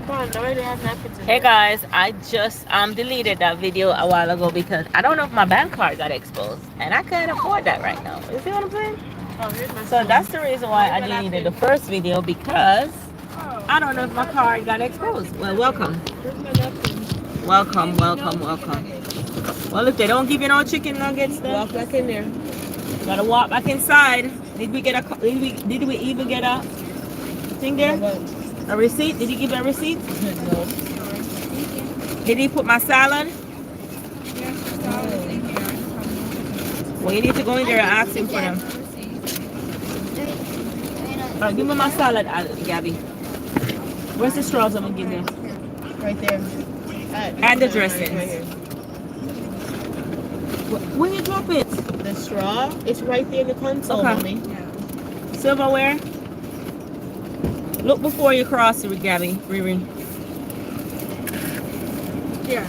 Hey guys, I just deleted that video a while ago because I don't know if my bank card got exposed and I can't afford that right now. You see what I'm saying? So that's the reason why I deleted the first video, because I don't know if my card got exposed. Well, welcome. Welcome, welcome, welcome. Well, if they don't give you no chicken nuggets, then walk back in there. Gotta walk back inside. Did we even get a thing there? A receipt? Did he give a receipt? No. Did he put my salad? Well, you need to go in there and ask him for them. Alright, give me my salad, Gabby. Where's the straws I'm gonna give you? Right there. And the dressings. Right where you drop it? The straw? It's right there in the console, okay. Mommy. Silverware? Look before you cross it with Gabby. Riri. Here.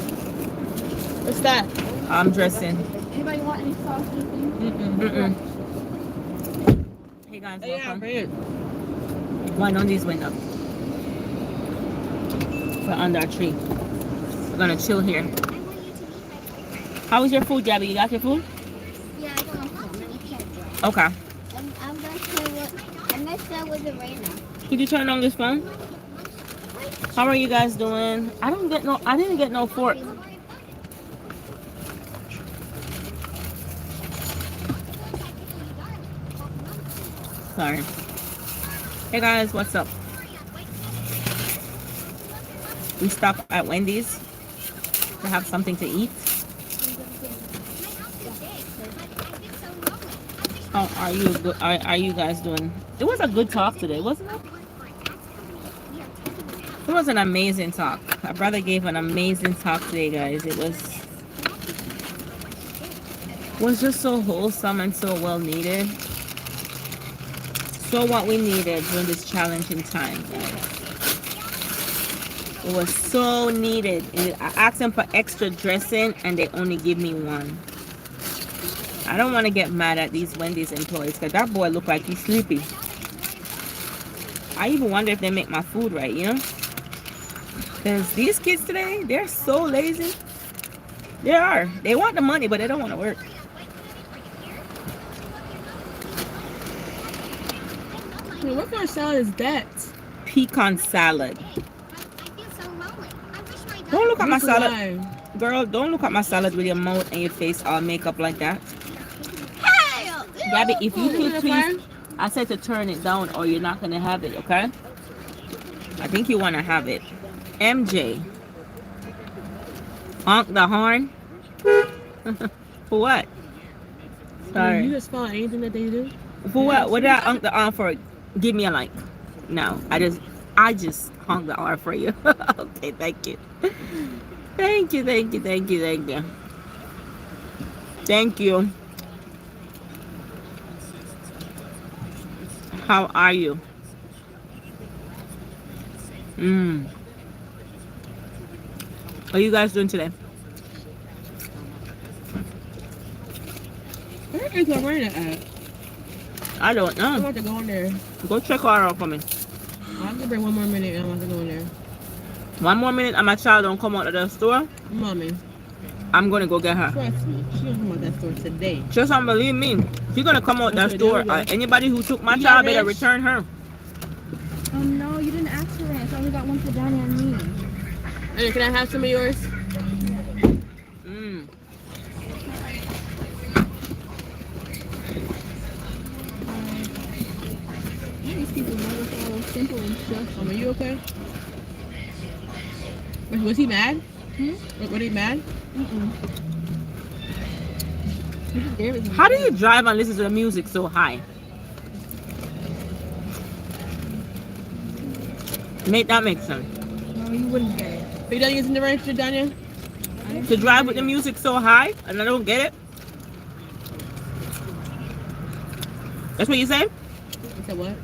What's that? I'm dressing. Anybody want any sauce or anything? Mm-mm. Hey guys, welcome. Yeah, one on these went up. We're under a tree. We're gonna chill here. How was your food, Gabby? You got your food? Yeah, I got my phone. Okay. I'm gonna start with the right now. Could you turn on this phone? How are you guys doing? I didn't get no fork. Sorry. Hey guys, what's up? We stopped at Wendy's to have something to eat. How are you? Are you guys doing? It was a good talk today, wasn't it? It was an amazing talk. My brother gave an amazing talk today, guys. It was just so wholesome and so well needed. So what we needed during this challenging time, guys. It was so needed. I asked them for extra dressing and they only give me one. I don't want to get mad at these Wendy's employees because that boy looked like he's sleepy. I even wonder if they make my food right, you know? Because these kids today, they're so lazy. They are. They want the money, but they don't want to work. Hey, what kind of salad is that? Pecan salad. Don't look at my salad. Girl, don't look at my salad with your mouth and your face all makeup like that. Gabby, if you could please, I said to turn it down or you're not going to have it, okay? I think you want to have it. MJ. Honk the horn? For what? Sorry. You just follow anything that they do? For what? What did I honk the horn for? Give me a like. No, I just honk the horn for you. Okay, thank you. Thank you, thank you, thank you, thank you. Thank you. How are you? What are you guys doing today? Where is Lorena at? I don't know. I want to go in there. Go check her out for me. I'll give her 1 more minute and I want to go in there. 1 more minute and my child don't come out of the store. Mommy. I'm gonna go get her. Trust me. She don't come out that store today. Just don't believe me. She's gonna come out that store. Anybody who took my child better return her. Oh no, you didn't ask for ranch. I only got one for Johnny and me. Hey, can I have some of yours? These people never follow simple instructions. Are you okay? Was he mad? Was he mad? How do you drive and listen to the music so high? Make that make sense. No, you wouldn't get it. Are you done using the ranch, Daniel? To drive with the music so high and I don't get it? That's what you say? You said what?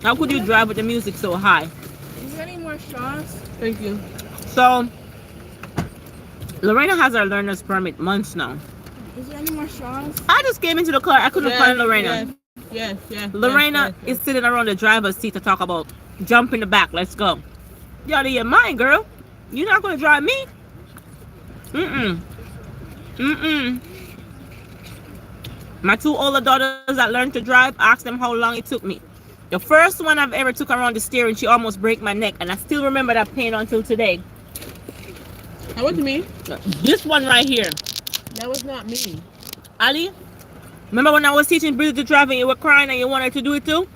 How could you drive with the music so high? Is there any more straws? Thank you. So, Lorena has her learner's permit months now. Is there any more straws? I just came into the car. I couldn't find Lorena. Yes. Lorena is sitting around the driver's seat to talk about jump in the back. Let's go. You out of your mind, girl. You're not gonna drive me. Mm-mm. Mm-mm. My two older daughters that learned to drive, asked them how long it took me. The first one I've ever took around the steering, she almost break my neck, and I still remember that pain until today. That wasn't me. This one right here, That was not me. Ali. Remember when I was teaching Bridget to drive and you were crying and you wanted to do it too?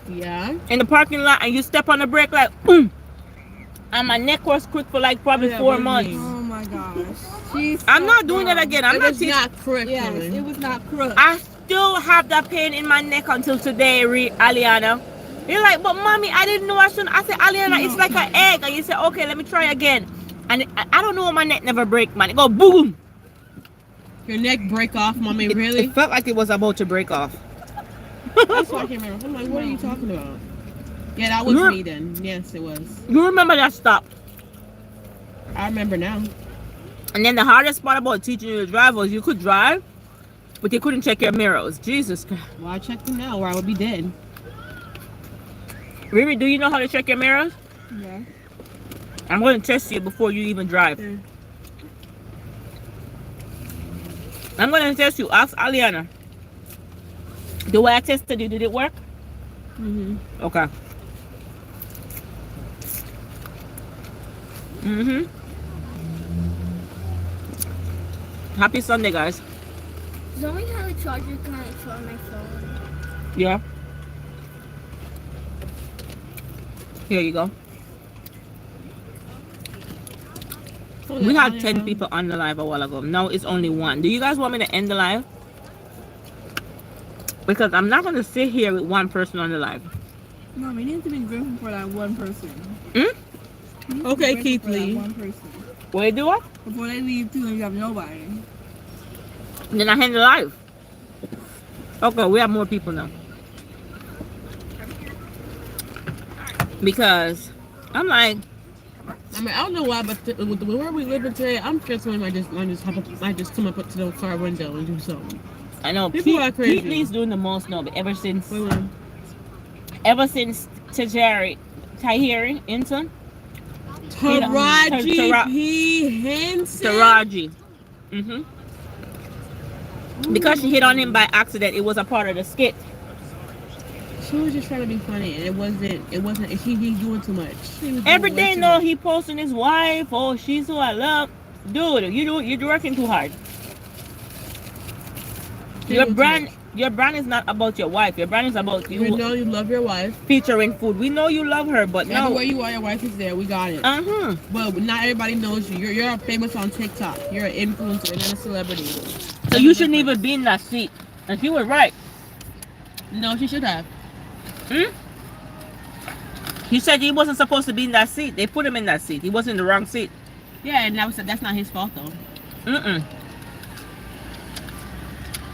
Yeah. In the parking lot, and you step on the brake like, boom. And my neck was crooked for like probably Yeah, 4 what months. do you Oh my gosh. She's I'm so not doing that wrong. again. I'm It not was teaching. not correct. Yes, Helen. it was not crook. I still have that pain in my neck until today, Aliana. You're like, but mommy, I didn't know I shouldn't. I said, Aliana, it's like an egg. And you said, okay, let me try again. And I don't know why my neck never break, man. It go boom. Your neck break off, mommy. It Really? felt like it was about to break off. That's why I can't remember. I'm like, what are you talking about? Yeah, that was You're- me then. Yes, it was. You remember that stop. I remember now. And then the hardest part about teaching you to drive was you could drive, but you couldn't check your mirrors. Jesus Christ. Well, I checked them now, or I would be dead. Riri, do you know how to check your mirrors? Yeah. I'm going to test you before you even drive. Yeah. I'm going to test you. Ask Aliana. The way I tested you, did it work? Mm-hmm. Okay. Mm-hmm. Happy Sunday, guys. Somebody have a charger connect for my phone. Yeah. Here you go. We had 10 people on the live a while ago. Now it's only 1. Do you guys want me to end the live? Because I'm not going to sit here with 1 person on the live. No, we need to be grateful for that one person. Hmm? Okay, Grateful Keith for that Lee. one person. What you do what? Before they leave too, and you have nobody. Then I end the live. Okay, we have more people now. Because I'm like, I mean, I don't know why, but with where we live in today, I'm sure someone might just come up to the car window and do something. I know People are crazy. Pete Lee's doing the most now, but ever since Wait, wait. Tahiri Inton, Taraji P. Henson. Taraji. Because she hit on him by accident, it was a part of the skit. She was just trying to be funny, and it wasn't. He's doing too much. He was doing Every way day, too no, much. he posting his wife. Oh, she's who I love. Dude, you're working too hard. He Your doing too brand, much. your brand is not about your wife. Your brand is about You know you love your wife. featuring food. We know you love her, but no. Everywhere you are, your wife is there. We got it. But not everybody knows you. You're famous on TikTok. You're an influencer and a celebrity. So you shouldn't even be in that seat. And she was right. No, she should have. He said he wasn't supposed to be in that seat. They put him in that seat. He wasn't in the wrong seat. Yeah, and that's not his fault though.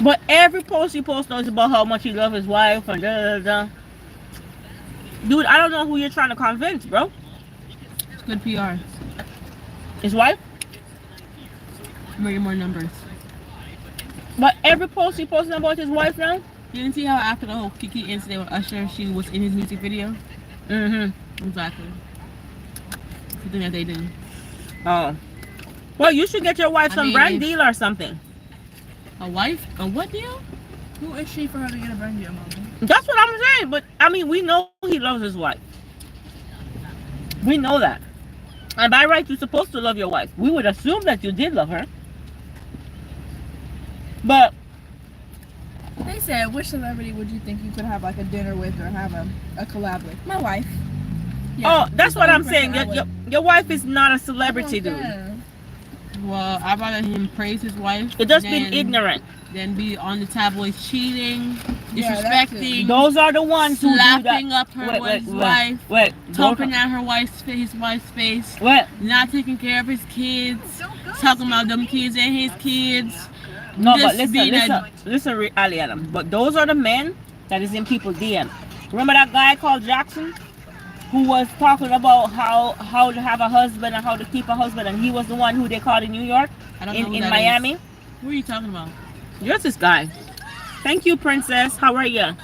But every post he posts is about how much he loves his wife and da da da. Dude, I don't know who you're trying to convince, bro. It's good PR. His wife? Bring more numbers. But every post he posting about his wife now? You didn't see how after the whole Kiki incident with Usher, she was in his music video? Exactly. The thing that they did. Oh. Well, you should get your wife I some mean, brand if- deal or something. A wife? A what deal? Who is she for her to get a brand deal, Mama? That's what I'm saying. But, I mean, we know he loves his wife. We know that. And by right, you're supposed to love your wife. We would assume that you did love her. But They said, which celebrity would you think you could have like a dinner with or have a collab with? My wife. oh, that's she's what the I'm only saying. person I Your wife is not a would- celebrity, dude. Yeah. Well, I'd rather him praise his wife. You're just than- being ignorant. Than be on the tabloids cheating, Yeah, that's it. disrespecting, Those are the ones who do that. slapping up her his wife, Wait. talking at his wife's face, Wait. not taking care of his kids, talking about them kids and his kids. No, Just but being listen, Aliana. But those are the men that is in people's DM. Remember that guy called Jackson, who was talking about how to have a husband and how to keep a husband, and he was the one who they caught in New York, I don't know who in that Miami. is. Who are you talking about? Just this guy. Thank you, Princess. How are you?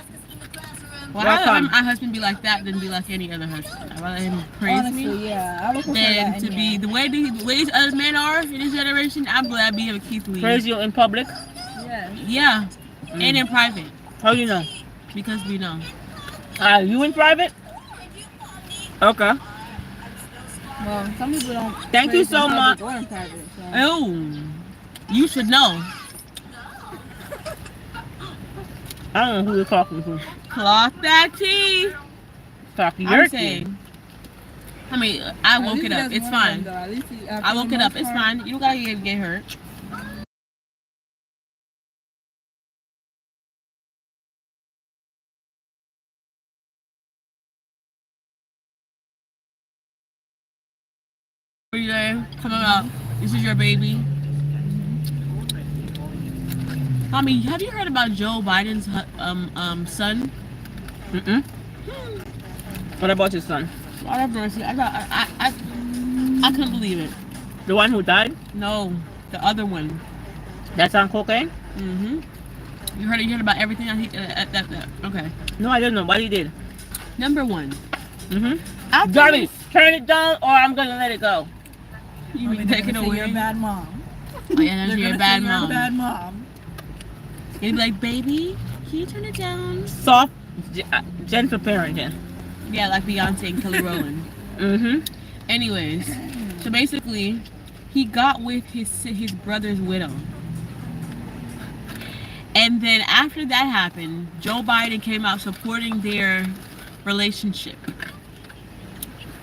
Well, I'd rather my husband be like that than be like any other husband. I'd rather him praise Honestly, me. yeah, I would prefer Than that to be the way these other men are in this generation. I'm glad be having Keith Lee. Praise you in public? Yes. Yeah. And in private. How do you know? Because we know. Are you in private? Okay. Well, some people don't. Thank you so much. Or in private, so. Oh, you should know. I don't know who you're talking to. Cloth that tea. Talking I'm your saying. tea. I mean, I woke it up. It's fine. I woke it up. It's fine. You don't gotta get hurt. Coming up. This is your baby. Mommy, have you heard about Joe Biden's son? Mm-mm. What about his son? I couldn't believe it. The one who died? No, the other one. That's on cocaine? Mm-hmm. You heard about everything that okay. No, I didn't know what he did. Number one. Mm-hmm. Darby, turn it down or I'm gonna let it go. You mean take it away? You're a bad mom. Oh yeah, that's your bad You're mom. a bad mom. You'd be like, baby, can you turn it down? Soft, gentle parenting. Yeah, like Beyonce and Kelly Rowland. Mm-hmm. Anyways, so basically, he got with his brother's widow. And then after that happened, Joe Biden came out supporting their relationship.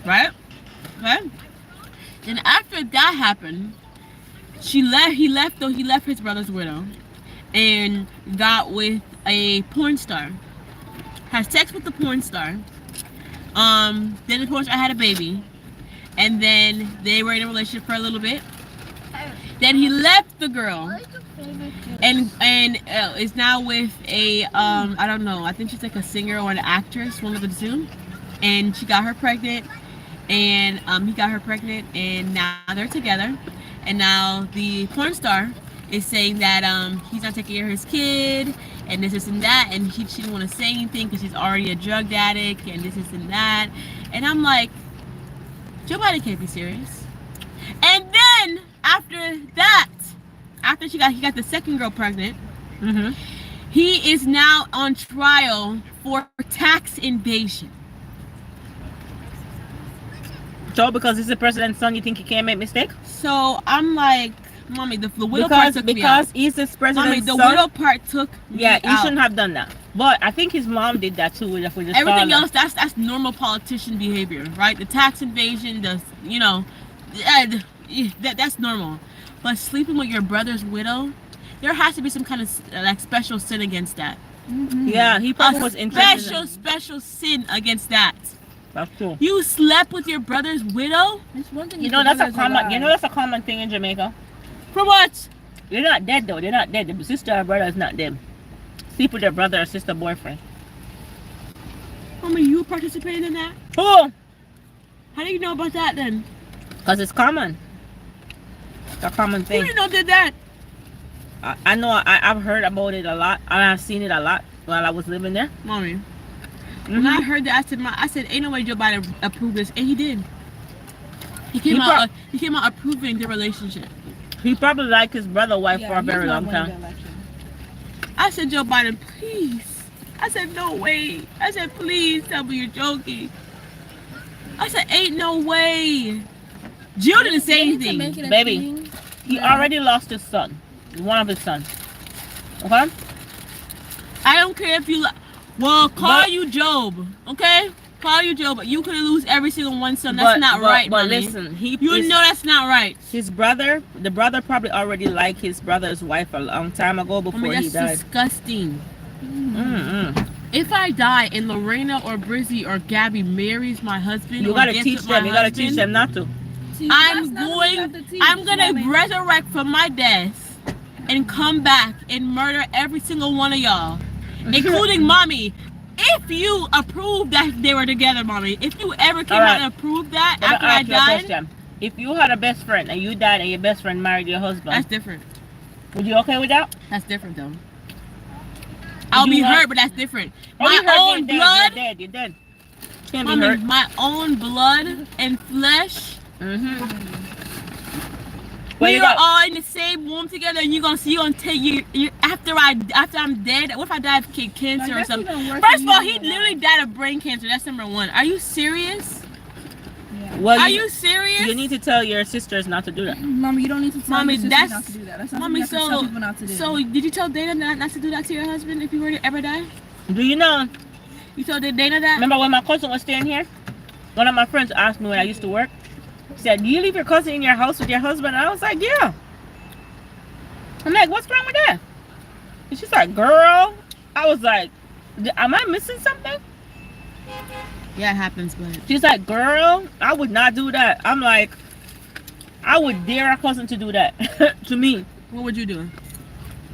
Right? Okay? Then after that happened, he left his brother's widow and got with a porn star. Had sex with the porn star. Then the porn star had a baby. And then they were in a relationship for a little bit. Then he left the girl. And is now with a I don't know, I think she's like a singer or an actress, one of the two. And she got her pregnant, and he got her pregnant, and now they're together. And now the porn star is saying that he's not taking care of his kid, and this and that, and she didn't want to say anything because she's already a drug addict, and this and that. And I'm like, Joe Biden can't be serious. And then after that, after he got the second girl pregnant, he is now on trial for tax evasion. So because he's the president's son, you think he can't make mistake? So I'm like, mommy, the widow part took me out. Because he's the president's Mommy, the son. widow part took me out. Yeah, he shouldn't have done that. But I think his mom did that too. If we just everything else, that's normal politician behavior, right? The tax invasion, that's normal. But sleeping with your brother's widow, there has to be some kind of like special sin against that. Yeah, he probably was interested. Special sin against that. That's true. You slept with your brother's widow? It's one thing. You know that's a common. You know that's a common thing in Jamaica. For what? They're not dead though. They're not dead. The sister or brother is not dead. Sleep with their brother or sister boyfriend. Mommy, you participated in that? Who? How do you know about that then? Because it's common. It's a common thing. Who did that? I know. I've heard about it a lot, and I've seen it a lot while I was living there. Mommy, when I heard that, I said, ain't no way Joe Biden approved this, and he did. He came out approving the relationship. He probably liked his brother wife for a very long time. I said, Joe Biden, please. I said, no way. I said, please tell me you're joking. I said, ain't no way. Jill didn't say anything. Baby, he already lost his son. One of his sons. Okay? I don't care if you... Well, call you Job. Okay? Call you Job. But you could lose every single one son. That's not right, But mommy. listen, you know that's not right. His brother, the brother probably already liked his brother's wife a long time ago before he died. That's disgusting. If I die and Lorena or Brizzy or Gabby marries my husband, you gotta teach them. You gotta teach them not to. See, I'm gonna resurrect from my death and come back and murder every single one of y'all, including mommy. If you approve that they were together, mommy, if you ever came out and approved that after I died, if you had a best friend and you died and your best friend married your husband, that's different. Would you okay with that? That's different though. I'll be hurt, but that's different. My own blood. You're dead. You're dead. Can't be Mommy, hurt. my own blood and flesh. Well, We are all in the same womb together, and you're gonna take you after I'm dead. What if I die of cancer or something? First of all, he literally died of brain cancer. That's number one. Are you serious? Yeah. Well, Are you serious? You need to tell your sisters not to do that. Mommy, you don't need to tell your sisters not to do that. That's not Mommy, something you have to tell people not to do. So did you tell Dana not to do that to your husband if you were to ever die? Do you know? You told Dana that? Remember when my cousin was staying here? One of my friends asked me when I used to work. He said, "Do you leave your cousin in your house with your husband?" And I was like, "Yeah." I'm like, "What's wrong with that?" And she's like, "Girl." I was like, "Am I missing something?" Yeah, it happens, but She's like, "Girl, I would not do that." I'm like, I would dare a cousin to do that to me. what would you do?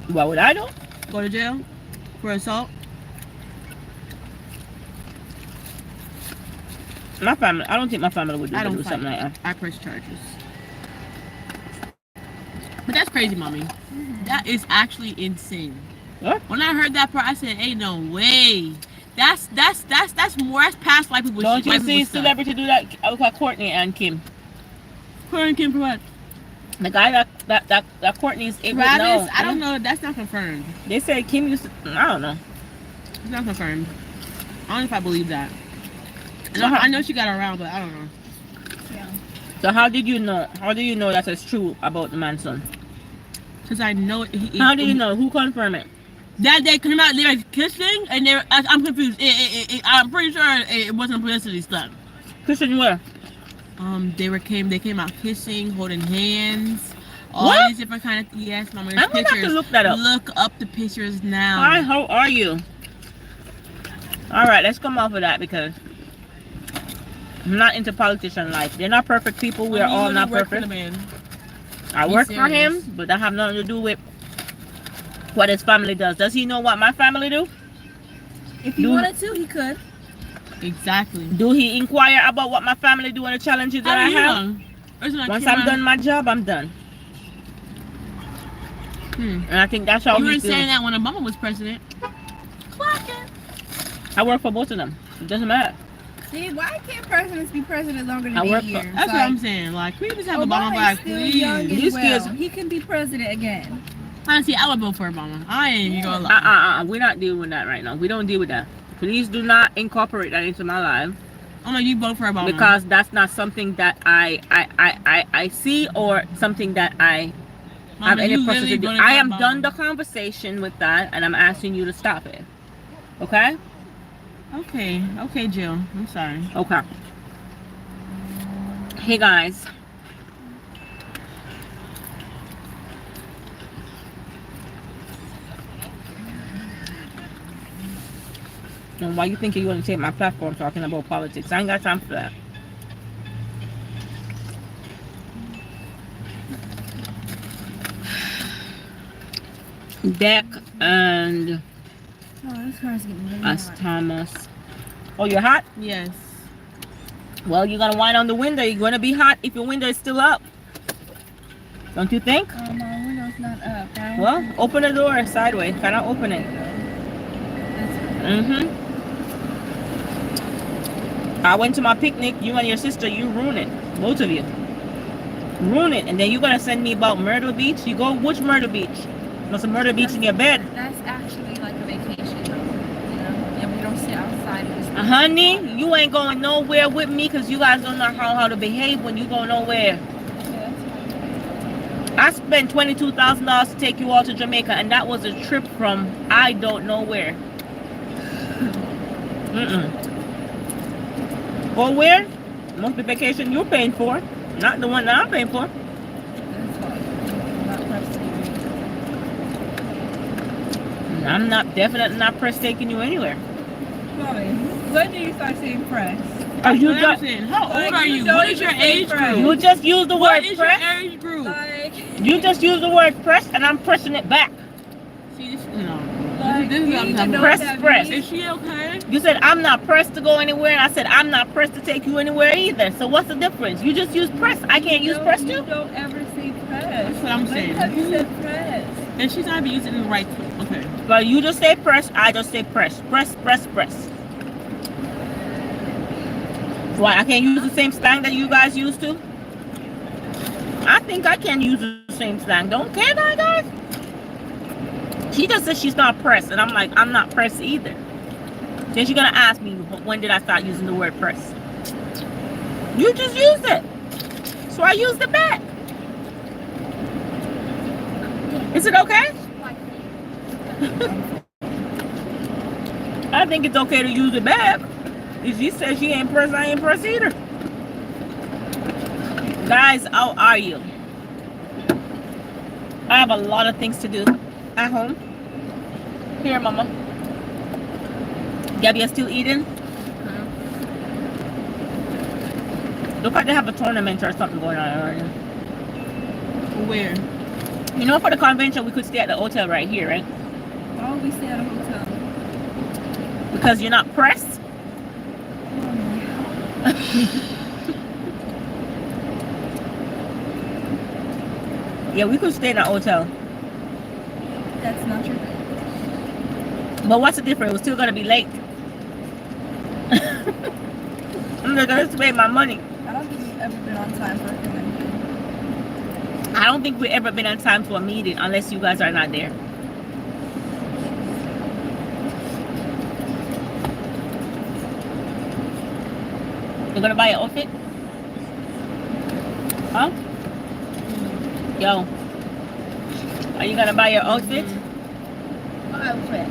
What would I do? Go to jail for assault? My family, I don't think my family would do something like that. I press charges. But that's crazy, Mommy. That is actually insane. What? When I heard that part, I said, "Ain't no way." That's more. That's past white people. Don't you white see people stuff. celebrity do that? I look like Courtney and Kim. Courtney Kim for what? The guy that Courtney's able to know. Travis, I don't know. That's not confirmed. They said Kim used to, I don't know. It's not confirmed. I don't know if I believe that. So I know she got around, but I don't know. Yeah. So how did you know? How do you know that it's true about the man's son? Because I know How do you know? Who confirmed it? that they came out there kissing, and I'm confused. I'm pretty sure it wasn't publicity stuff. Christian where? They came out kissing, holding hands, all What? these different kind of. Yes, Mama. I'm There's gonna have to pictures. look that up. Look up the pictures now. Hi, how are you? All right, let's come off of that because I'm not into politician life. They're not perfect people. We are all not perfect. I work for him, but that have nothing to do with what his family does. Does he know what my family do? If he wanted to, he could. Exactly. Do he inquire about what my family do and the challenges that I have? Once I'm done my job, I'm done. And I think that's how you he were feels. saying that when Obama was president. I work for both of them. It doesn't matter. See, why can't presidents be president longer than I 8 work for- years? That's what I'm saying. Like, can we just have Obama Obama back, is still young and please? well. He can be president again. Honestly, I would vote for Obama. I ain't even gonna lie. We're not dealing with that right now. We don't deal with that. Please do not incorporate that into my life I'm like, you vote for Obama. because that's not something that I see or something that I have Mama, any you process literally to do. voted I for am Obama. done the conversation with that, and I'm asking you to stop it. Okay? Okay, Jill. I'm sorry. Okay. Hey guys. And why you think you're going to take my platform talking about politics? I ain't got time for that. Beck and Oh, this car's getting really us hot. Thomas. Oh, you're hot? Yes. Well, you're gonna wind on the window. You're gonna be hot if your window is still up. Don't you think? Oh, my window's not up, right? Well, open the door sideways. Can I open it? That's I went to my picnic. You and your sister, you ruined it. Both of you. Ruin it. And then you're gonna send me about Myrtle Beach. You go which Myrtle Beach? There's a Myrtle Beach in your bed. That's actually like a vacation, though. You know? Yeah, we don't sit outside of this. Honey, you ain't going nowhere with me because you guys don't know how to behave when you go nowhere. I spent $22,000 to take you all to Jamaica, and that was a trip from I don't know where. Go where? Must be vacation you're paying for, not the one that I'm paying for. I'm not definitely not press taking you anywhere. Mommy, when do you start saying press? You How old are you? What is your age group? You just use the What word is your press. age group? Like, You just use the word press, and I'm pressing it back. See, this, no. like This is you what I'm need to talking know about. Press, what that press. means. Is she okay? You said I'm not pressed to go anywhere, and I said I'm not pressed to take you anywhere either. So what's the difference? You just use press. I can't use press You too. don't ever say press. That's what I'm When saying. have you said press? And she's not even using the right. Okay. Okay. Well, you just say press, I just say press. Press, press, press. Why, I can't use the same slang that you guys used to? I think I can use the same slang. Can't I, guys? She just said she's not pressed, and I'm like, I'm not pressed either. Then she's gonna ask me, when did I start using the word press? You just used it. So I used it back. Is it okay? I think it's okay to use it back. If she says she ain't pressed, I ain't pressed either. Guys, how are you? I have a lot of things to do at home. Here, Mama. Gabby, you still eating? Look like they have a tournament or something going on already. Where? You know, for the convention, we could stay at the hotel right here, right? Why would we stay at a hotel? Because you're not pressed. Yeah, we could stay in a hotel. That's not true. But what's the difference? We're still gonna be late. I'm not gonna spend my money. I don't think we've ever been on time for a convention. I don't think we've ever been on time to a meeting unless you guys are not there. You're gonna buy an outfit? Huh? Yo. Are you gonna buy your outfit? What outfit?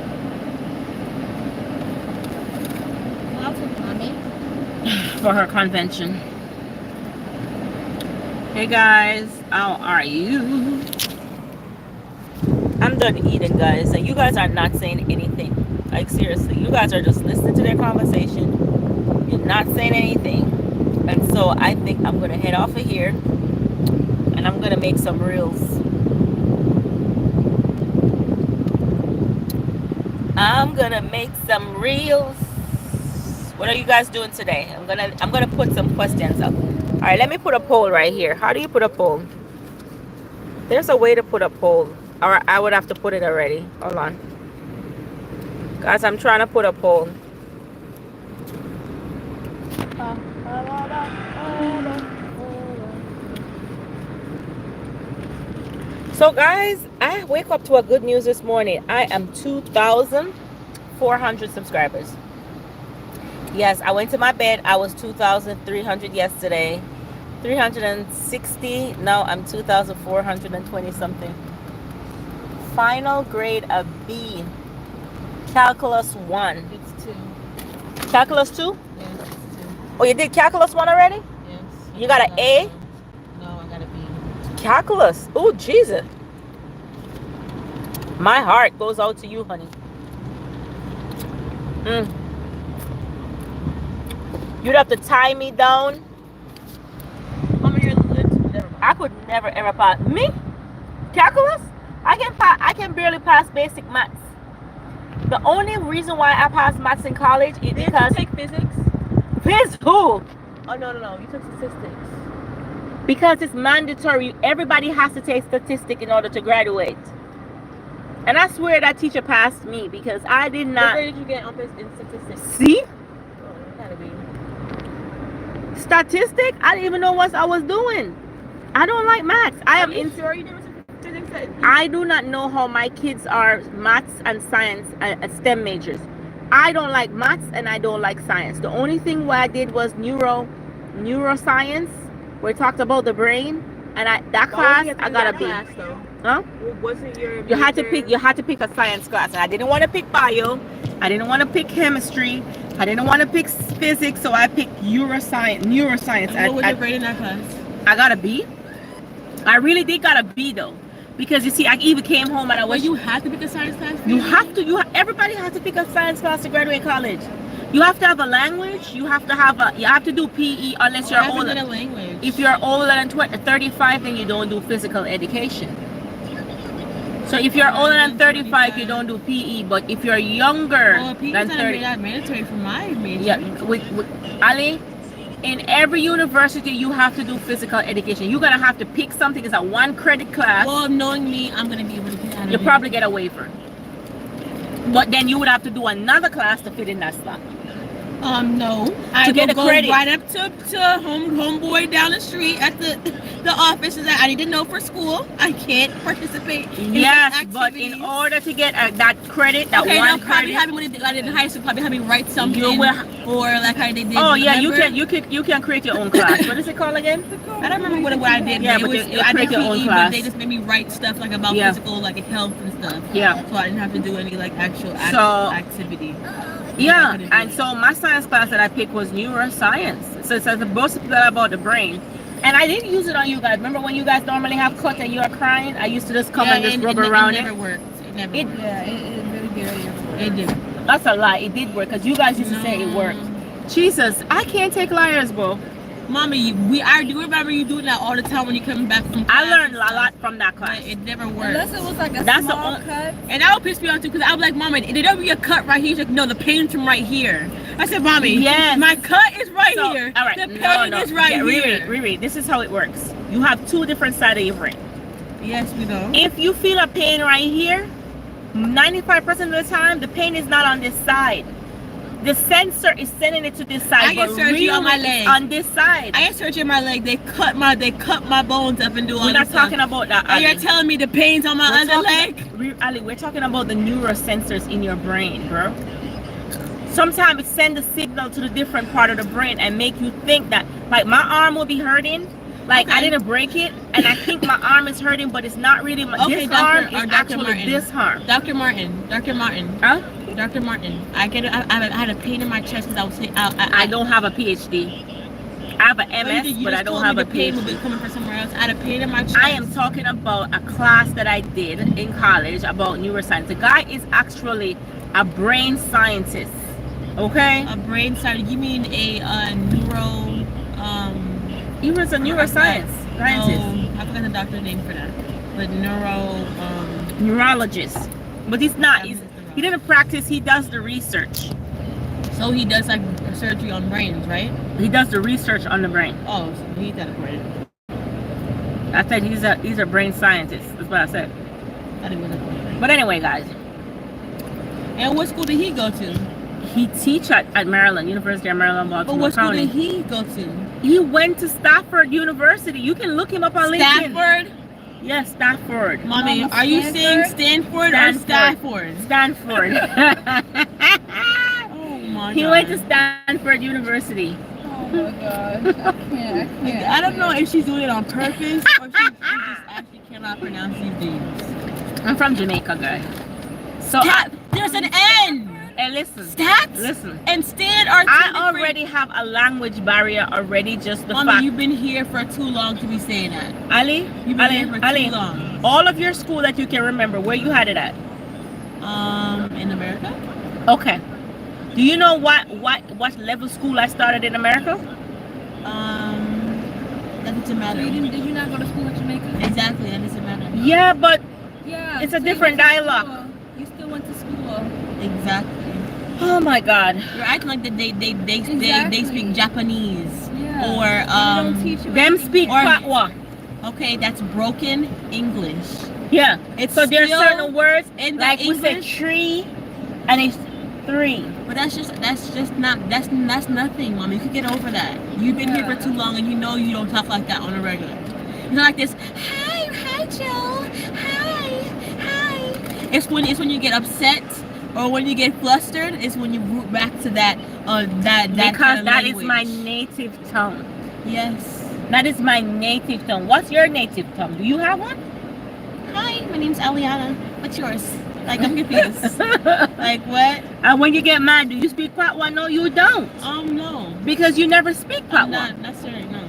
What outfit, Mommy? For her convention. Hey guys, how are you? I'm done eating, guys, and you guys are not saying anything. Like, seriously, you guys are just listening to their conversation. You're not saying anything. And so I think I'm gonna head off of here and I'm gonna make some reels. I'm gonna make some reels. What are you guys doing today? I'm gonna put some questions up. All right, let me put a poll right here. How do you put a poll? There's a way to put a poll, or I would have to put it already. Hold on, guys. I'm trying to put a poll. So guys, I wake up to a good news this morning. I am 2,400 subscribers. Yes, I went to my bed. I was 2,300 yesterday. 360. Now I'm 2,420 something. Final grade a B. Calculus 1. It's 2. Calculus 2? Yes, it's 2. Oh, you did calculus 1 already? Yes. You got an A? No, I got a B. Calculus. Oh, Jesus. My heart goes out to you, honey. You'd have to tie me down. Mama, you're never. I could never ever pass. Me? Calculus? I can barely pass basic maths. The only reason why I passed maths in college is Did because you take physics? who? Oh no. You took statistics. Because it's mandatory. Everybody has to take statistics in order to graduate. And I swear that teacher passed me because I did not. What grade did you get in statistics? See? Oh, it gotta be. Statistic? I didn't even know what I was doing. I don't like maths. Are you sure you did physics? I do not know how my kids are maths and science STEM majors. I don't like maths and I don't like science. The only thing what I did was neuroscience, where it talked about the brain, and that class I got a B. Huh? Wasn't your You had to pick a science class, and I didn't want to pick bio. I didn't want to pick chemistry. I didn't want to pick physics, so I picked neuroscience. And what was your grade in that class? I got a B. I really did got a B though, because you see, I even came home and I was. Well, you had to pick a science class. Everybody has to pick a science class to graduate college. You have to have a language. You have to do PE unless you're older. A language. If you're older than 35, then you don't do physical education. So if you're older than 35, you don't do PE. But if you're younger than 30, that's mandatory for my major. Yeah, with Ali, in every university you have to do physical education. You're gonna have to pick something. It's a 1 credit class. Well, knowing me, I'm gonna be able to get out of it. You'll probably get a waiver. But then you would have to do another class to fit in that slot. No. I To get will the go credit. right up to homeboy down the street at the office and say, I need to know for school. I can't participate in Yes, such but activities. in order to get that credit, that Okay, one they'll probably credit, have me when I did in high school. Probably have me write something. You will- or like how they did. oh yeah, remember? you can create your own class. What is it called again? I don't remember what I did. Yeah, but but it was, you I create did your own PE, class. but they just made me write stuff like about Yeah. physical, like health and stuff. Yeah. So I didn't have to do any like actual So- activity. Yeah, and so my science class that I picked was neuroscience. So it's supposed to be about the brain. And I didn't use it on you guys. Remember when you guys normally have cut and you are crying? I used to just come and just rub around It it. never worked. It never worked. Yeah, it really barely ever worked. It did. That's a lie. It did work because you guys used to say it worked. Jesus, I can't take liars, bro. Mommy, I do remember you doing that all the time when you coming back from I class learned and a stuff, lot from that class. but it never worked. Unless it was like a That's the small only- cut. And that would piss me off too, because I was like, Mama, there'll be a cut right here. She's like, no, the pain's from right here. I said, Mommy, Yes. my cut is right So, here. all right, The pain is right here. Riri, this is how it works. You have two different sides of your brain. Yes, we know. If you feel a pain right here, 95% of the time, the pain is not on this side. The sensor is sending it to this side, I get but surgery really on my it's leg. on this side. I had surgery in my leg. They cut my bones up and do all We're this not stuff. talking about that, And you're Ali. telling me the pain's on my other leg? Ali, we're talking about the neurosensors in your brain, bro. Sometimes it sends a signal to the different part of the brain and make you think that, like, my arm will be hurting. Like, I Okay. didn't break it, and I think my arm is hurting, but it's not really. Okay, This arm is Dr. actually Martin. this arm. Dr. Martin. Huh? Dr. Martin. I had a pain in my chest because I was saying I don't have a PhD. I have an MS, you but just I don't told have me a the pain would be PhD. coming from somewhere else. I had a pain in my chest. I am talking about a class that I did in college about neuroscience. The guy is actually a brain scientist. Okay? A brain science. You mean a neuro? He was a neuroscience scientist. No, I forgot the doctor's name for that. But neuro. Neurologist. But he's not. He didn't practice. He does the research. So he does like surgery on brains, right? He does the research on the brain. Oh, so he's got a brain. I said he's a brain scientist. That's what I said. I didn't know that. But anyway, guys, And what school did he go to? he teach at Maryland, University of Maryland, But Baltimore what school County. did he go to? He went to Stafford University. You can look him up on LinkedIn. Stafford? Yes, Stafford. Mommy, Mama, are you saying Stanford or Stanford. Stafford? Stanford. Oh my He God. went to Stanford University. Oh my gosh, I can't. I don't know if she's doing it on purpose or she just actually cannot pronounce these names. I'm from Jamaica, guys. So, There's an N. hey, listen. Stats Listen. and stand are two I different- already have a language barrier already. Just the Mommy, fact. you've been here for too long to be saying that. Ali, You've been Ali, here for Ali, too long. all of your school that you can remember, where you had it at? In America? Okay. Do you know what level school I started in America? That doesn't matter. Did you not go to school in Jamaica? Exactly, that doesn't matter. Yeah, but Yeah. It's a so different you went to dialogue. school. You still went to school. Exactly. oh my God. You're acting like that they Exactly. speak Japanese. Yeah. Or They don't teach you Them anything speak Or- Patwa. okay, that's broken English. Yeah. It's So there's still certain words in the like we said English. tree, and it's three. But that's nothing, Mom. You can get over that. You've been here for too long, and you know you don't talk like that on a regular. You're not like this. Hi, Joe. Hi. It's when you get upset or when you get flustered. It's when you root back to that Because kind of that is language. my native tongue. Yes. That is my native tongue. What's your native tongue? Do you have one? Hi, my name's Aliana. What's yours? Like, I'm confused. Like what? And when you get mad, do you speak Patwa? No, you don't. No. Because you never speak I'm Patwa. not necessarily, no.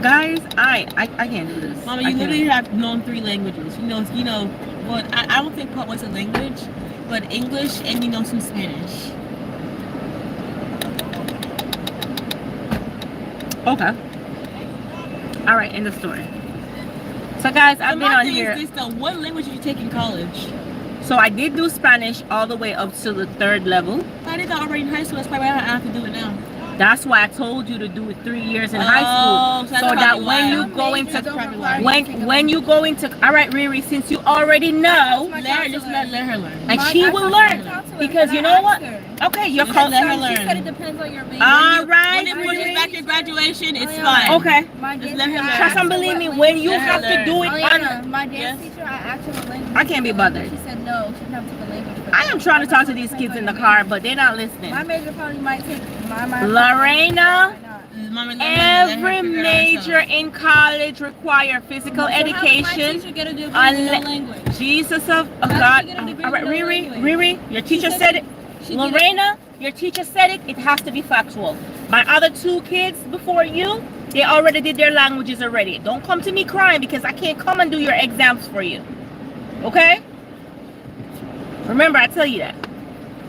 Guys, I can't do this. Mama, I you can't. literally have known 3 languages. You know, well, I don't think Pop was a language, but English and you know some Spanish. Okay. All right, end of story. So guys, I've been on here. Is this though, what language did you take in college? So I did do Spanish all the way up to the 3rd level. I did that already in high school. That's probably why I have to do it now. That's why I told you to do it 3 years in high school, so so that when you go into when you go into all right, Riri, since you already know, let her learn, and she will learn because you know what? Okay, you're let her She said it learn. depends on your major. All right, When it pushes Riri. back your graduation, it's yeah. fine. Okay. My Just dance let her teacher, learn. I Trust and asked her believe me, what when you Let her have to learn. do it Aliana, on. my dance Yes. teacher, I asked her what language. I can't be bothered. She said no, she didn't have to take a language. for I that. am trying to talk to these Depends kids on in the your car, major. but they're not listening. My major probably might take my Lorena, Mama, every major in college require physical education. language. Jesus of How God. did you get a degree All right, with no Riri, language? Riri, your teacher said said it. She did Lorena, your teacher said it. It has to be factual. My other two kids before you, they already did their languages already. Don't come to me crying because I can't come and do your exams for you. Okay? Remember, I tell you that.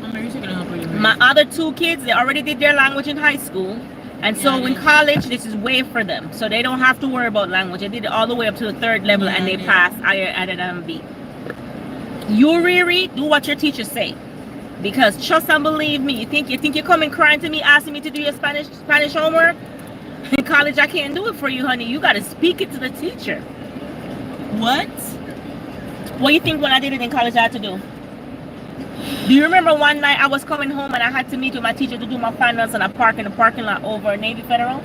Mama, you're gonna help her. My other two kids, they already did their language in high school. And so Yeah, in college, this is way for them. So they don't have to worry about language. They did it all the way up to the third level and they passed IRB. You, Riri, do what your teachers say. Because trust and believe me, you think you're coming crying to me, asking me to do your Spanish homework? In college, I can't do it for you, honey. You got to speak it to the teacher. What? What do you think when I did it in college I had to do? Do you remember one night I was coming home and I had to meet with my teacher to do my finals and I parked in the parking lot over Navy Federal?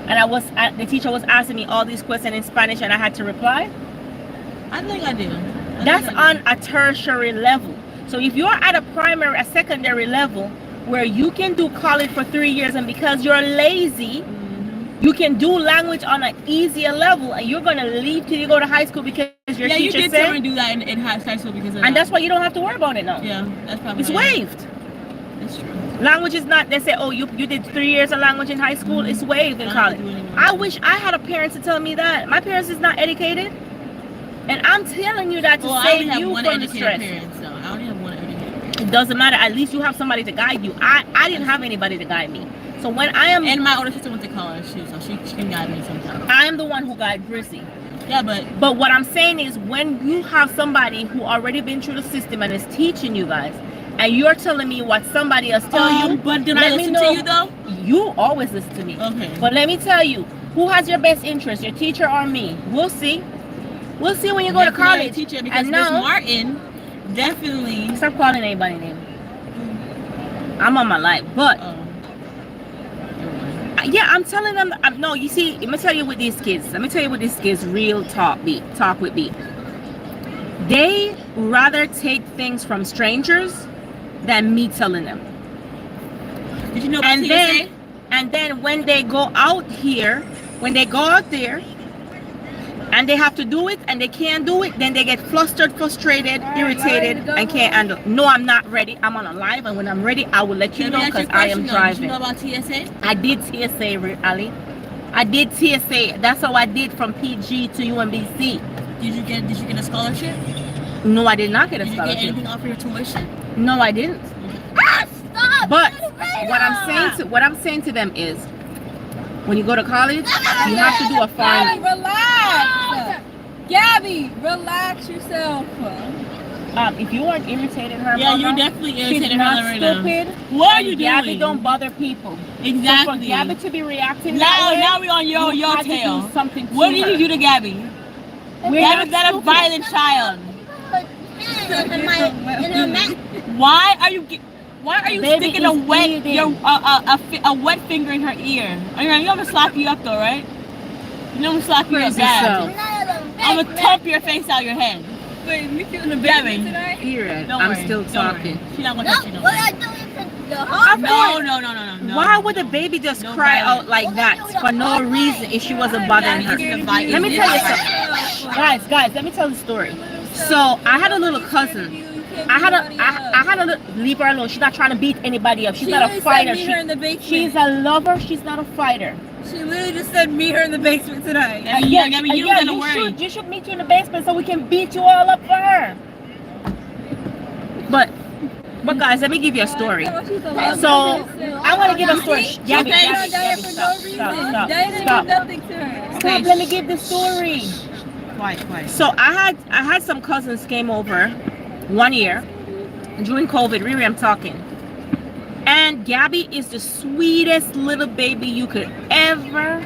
And the teacher was asking me all these questions in Spanish and I had to reply? I think I do. That's on a tertiary level. So if you're at a secondary level where you can do college for 3 years and because you're lazy, you can do language on an easier level and you're going to leave till you go to high school because your teacher you did said. tell me to do that in high school because of that. And that's why you don't have to worry about it now. Yeah, that's probably It's waived. That's true. Language is not, they say, oh, you did 3 years of language in high school. It's waived in college. I wish I had a parent to tell me that. My parents is not educated. And I'm telling you that to save you from the stress. Parents, so I only have one educated parent. It doesn't matter. At least you have somebody to guide you. I didn't have anybody to guide me. So when I am... And my older sister went to college too, so she can guide me sometimes. I am the one who guides Brissy. Yeah, but what I'm saying is when you have somebody who already been through the system and is teaching you guys, and you're telling me what somebody else tell you, but did I listen to you though? You always listen to me. Okay. But let me tell you, who has your best interest, your teacher or me? We'll see. We'll see when you go to college. Teacher, because and Miss now, Martin definitely. Stop calling anybody name. I'm on my life, but yeah, I'm telling them. No, you see, let me tell you with these kids. Let me tell you with these kids. Real talk with me. They rather take things from strangers than me telling them. Did you know about TSA? And then when they go out here, when they go out there, and they have to do it and they can't do it, then they get flustered, frustrated, irritated, and can't handle. No, I'm not ready. I'm on a live, and when I'm ready, I will let you know because I am driving. Did you know about TSA? I did TSA, Ali. I did TSA. That's how I did from PG to UMBC. Did you get a scholarship? No, I did not get a scholarship. Did you get anything off your tuition? No, I didn't. Stop! But what I'm saying to them is, when you go to college, you have to do a foreign. Relax, Gabby. Relax yourself. If you weren't irritating her, yeah, mama, you're definitely irritating she's not her right stupid. Now. What are you doing? Gabby don't bother people. Exactly. So for Gabby to be reacting that way, now we're on your tail. What did you do to Gabby? Gabby's not a violent child. Why are you sticking a wet finger in her ear? You know I'm gonna slap you up though, right? You know I'm gonna slap you up bad. I'm gonna thump your face out your head. Wait, me feeling the baby tonight? I'm still talking. She's not gonna touch you no more. No. Why would the baby just cry out like that for no reason if she wasn't bothering her? Let me tell you something. Guys, let me tell the story. So I had a little cousin. I had a little, leave her alone. She's not trying to beat anybody up. She's not a fighter. She's a lover. She's not a fighter. She literally just said meet her in the basement tonight. Yeah, I mean, you don't gotta worry. You should meet you in the basement so we can beat you all up for her. But guys, let me give you a story. So I want to give a story. Gabby, stop. Let me give the story. Quiet. So I had some cousins came over 1 year during COVID. Really, I'm talking. And Gabby is the sweetest little baby you could ever.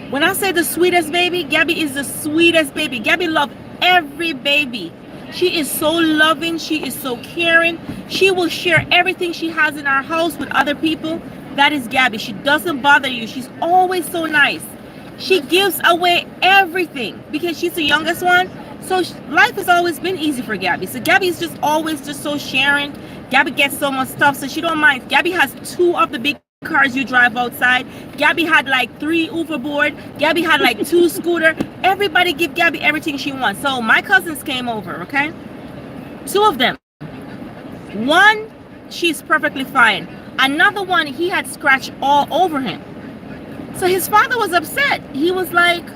When I say the sweetest baby, Gabby is the sweetest baby. Gabby loves every baby. She is so loving. She is so caring. She will share everything she has in our house with other people. That is Gabby. She doesn't bother you. She's always so nice. She gives away everything because she's the youngest one. So life has always been easy for Gabby. So Gabby is just always just so sharing. Gabby gets so much stuff, so she don't mind. Gabby has 2 of the big cars you drive outside. Gabby had like 3 overboard. Gabby had like 2 scooter. Everybody give Gabby everything she wants. So my cousins came over, okay? 2 of them. One, she's perfectly fine. Another one, he had scratch all over him. So his father was upset. He was like,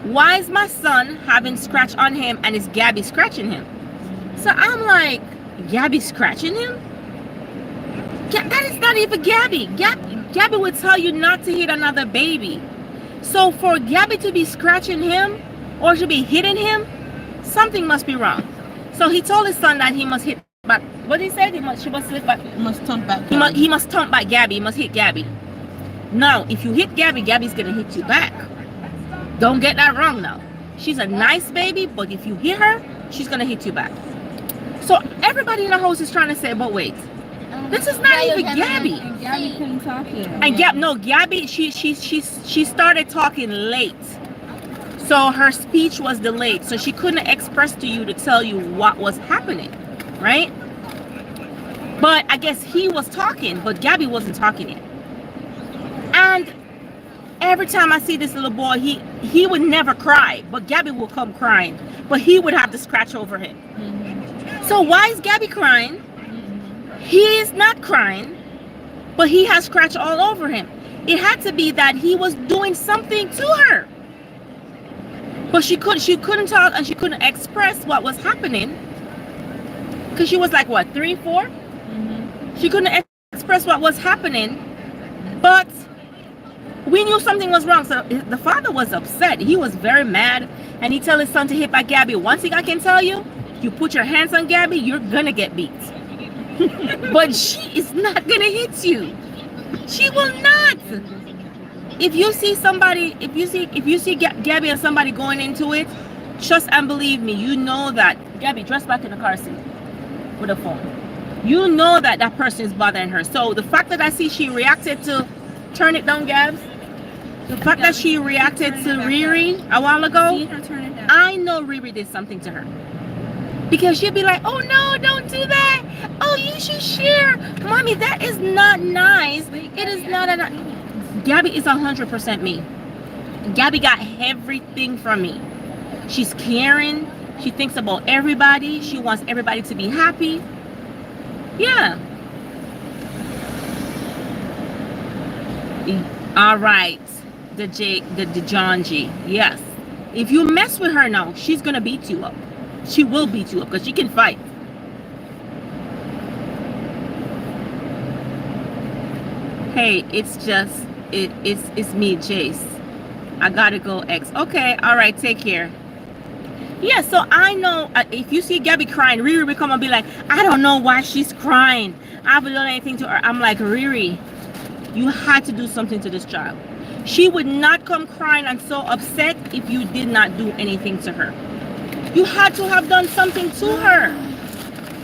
why is my son having scratch on him and is Gabby scratching him? So I'm like, Gabby scratching him? That is not even Gabby. Gabby would tell you not to hit another baby. So for Gabby to be scratching him or to be hitting him, something must be wrong. So he told his son that he must hit back. What did he say? He must hit back. He must turn back. He must turn back Gabby. He must hit Gabby. Now, if you hit Gabby, Gabby's gonna hit you back. Don't get that wrong now. She's a nice baby, but if you hit her, she's gonna hit you back. So everybody in the house is trying to say, but wait, this is not even Gabby. And Gabby couldn't talk yet. And Gabby, she started talking late. So her speech was delayed. So she couldn't express to you to tell you what was happening, right? But I guess he was talking, but Gabby wasn't talking yet. And every time I see this little boy, he would never cry, but Gabby will come crying. But he would have to scratch over him. So why is Gabby crying? He is not crying, but he has scratch all over him. It had to be that he was doing something to her. But she couldn't talk and she couldn't express what was happening. Because she was like, what, 3, 4? She couldn't express what was happening. But we knew something was wrong. So the father was upset. He was very mad. And he told his son to hit by Gabby. One thing I can tell you, you put your hands on Gabby, you're gonna get beat. But she is not gonna hit you. She will not. If you see somebody, if you see Gabby and somebody going into it, trust and believe me, you know that Gabby, dress back in the car seat with a phone. You know that that person is bothering her. So the fact that I see she reacted to turn it down, Gabs. The fact that she reacted to Riri a while ago, I know Riri did something to her. Because she'd be like, oh no, don't do that. Oh, you should share. Mommy, that is not nice. It is not a... Gabby is 100% me. Gabby got everything from me. She's caring. She thinks about everybody. She wants everybody to be happy. Yeah. All right. The John G. Yes. If you mess with her now, she's going to beat you up. She will beat you up because she can fight. Hey, it's just, it's me, Jace. I gotta go, X. Okay, all right, take care. Yeah, so I know if you see Gabby crying, Riri will come and be like, I don't know why she's crying. I haven't done anything to her. I'm like, Riri, you had to do something to this child. She would not come crying and so upset if you did not do anything to her. You had to have done something to her.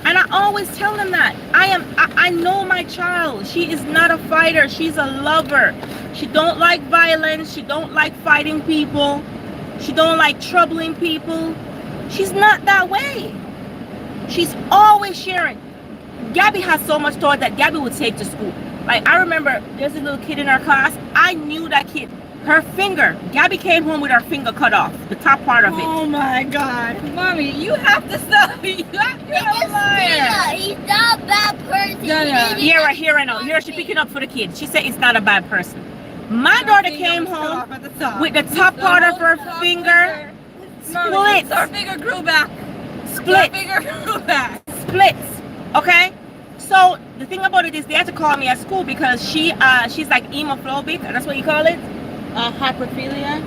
And I always tell them that. I know my child. She is not a fighter. She's a lover. She don't like violence. She don't like fighting people. She don't like troubling people. She's not that way. She's always sharing. Gabby has so much toy that Gabby would take to school. Like, I remember there's a little kid in our class. I knew that kid. Her finger. Gabby came home with her finger cut off. The top part of it. Oh my God. Mommy, you have to stop. You have to be a liar. He's not a bad person. No. Here I know. Here she's picking up for the kid. She said it's not a bad person. My daughter came home with the top part of her finger split. Her finger grew back. Split. Her finger grew back. Splits. Okay? So the thing about it is they had to call me at school because she's like hemophobic. That's what you call it? Hyperphilia.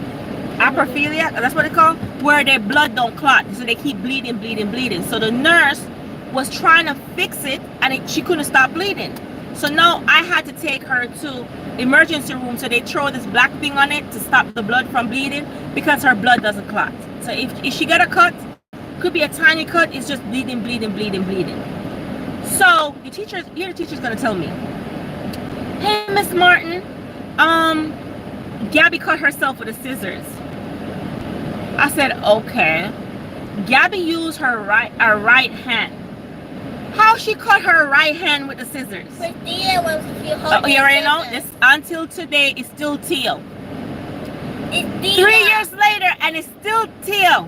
Hyperphilia, that's what it's called, where their blood don't clot, so they keep bleeding. So the nurse was trying to fix it, and she couldn't stop bleeding. So now I had to take her to emergency room. So they throw this black thing on it to stop the blood from bleeding because her blood doesn't clot. So if she got a cut, could be a tiny cut, it's just bleeding. So the teacher's gonna tell me, hey, Miss Martin, Gabby cut herself with the scissors. I said, okay. Gabby used her right hand. How she cut her right hand with the scissors? You already know this. Until today, it's still teal. 3 years later, and it's still teal.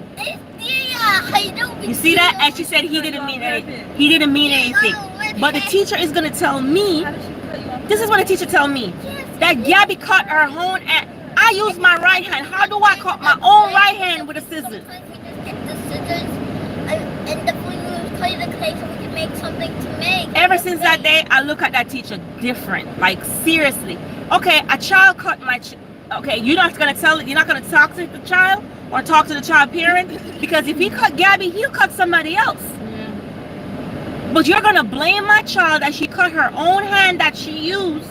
You see that? And she said he didn't mean anything. He didn't mean anything. But the teacher is gonna tell me. This is what the teacher tell me. That Gabby cut her own hand. I use my right hand. How do I cut my own right hand with a scissors? Ever since that day, I look at that teacher different. Like seriously. Okay, a child cut my. Okay, you're not gonna talk to the child or talk to the child parent, because if he cut Gabby, he'll cut somebody else. Yeah. But you're gonna blame my child that she cut her own hand that she used.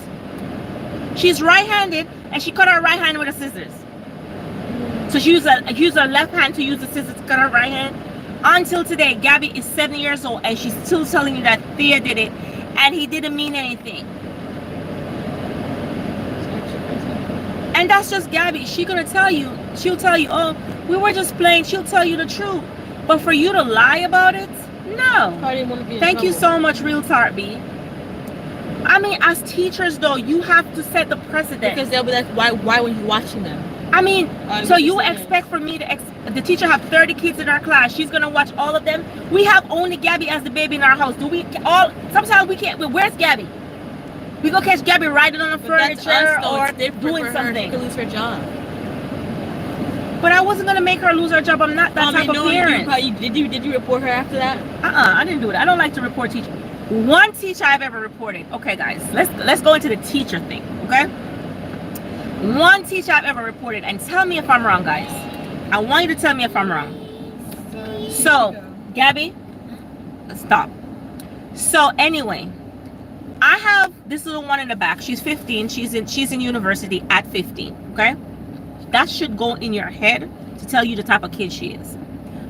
She's right-handed and she cut her right hand with the scissors. So she used her left hand to use the scissors to cut her right hand. Until today, Gabby is 7 years old and she's still telling you that Thea did it and he didn't mean anything. And that's just Gabby. She'll tell you, oh, we were just playing. She'll tell you the truth. But for you to lie about it, no. Thank you so much, Real Tart B. I mean, as teachers though, you have to set the precedent. Because they'll be like, why were you watching them? I mean, so you expect for me to, the teacher have 30 kids in our class. She's going to watch all of them. We have only Gabby as the baby in our house. Sometimes we can't, where's Gabby? We go catch Gabby riding on the furniture or doing something. She could lose her job. But I wasn't gonna make her lose her job. I'm not that type of parent. Did you report her after that? I didn't do it. I don't like to report teachers. One teacher I've ever reported. Okay, guys, let's go into the teacher thing. Okay. One teacher I've ever reported, and tell me if I'm wrong, guys. I want you to tell me if I'm wrong. So, Gabby, stop. So anyway. I have this little one in the back. She's 15. She's in university at 15. Okay, that should go in your head to tell you the type of kid she is.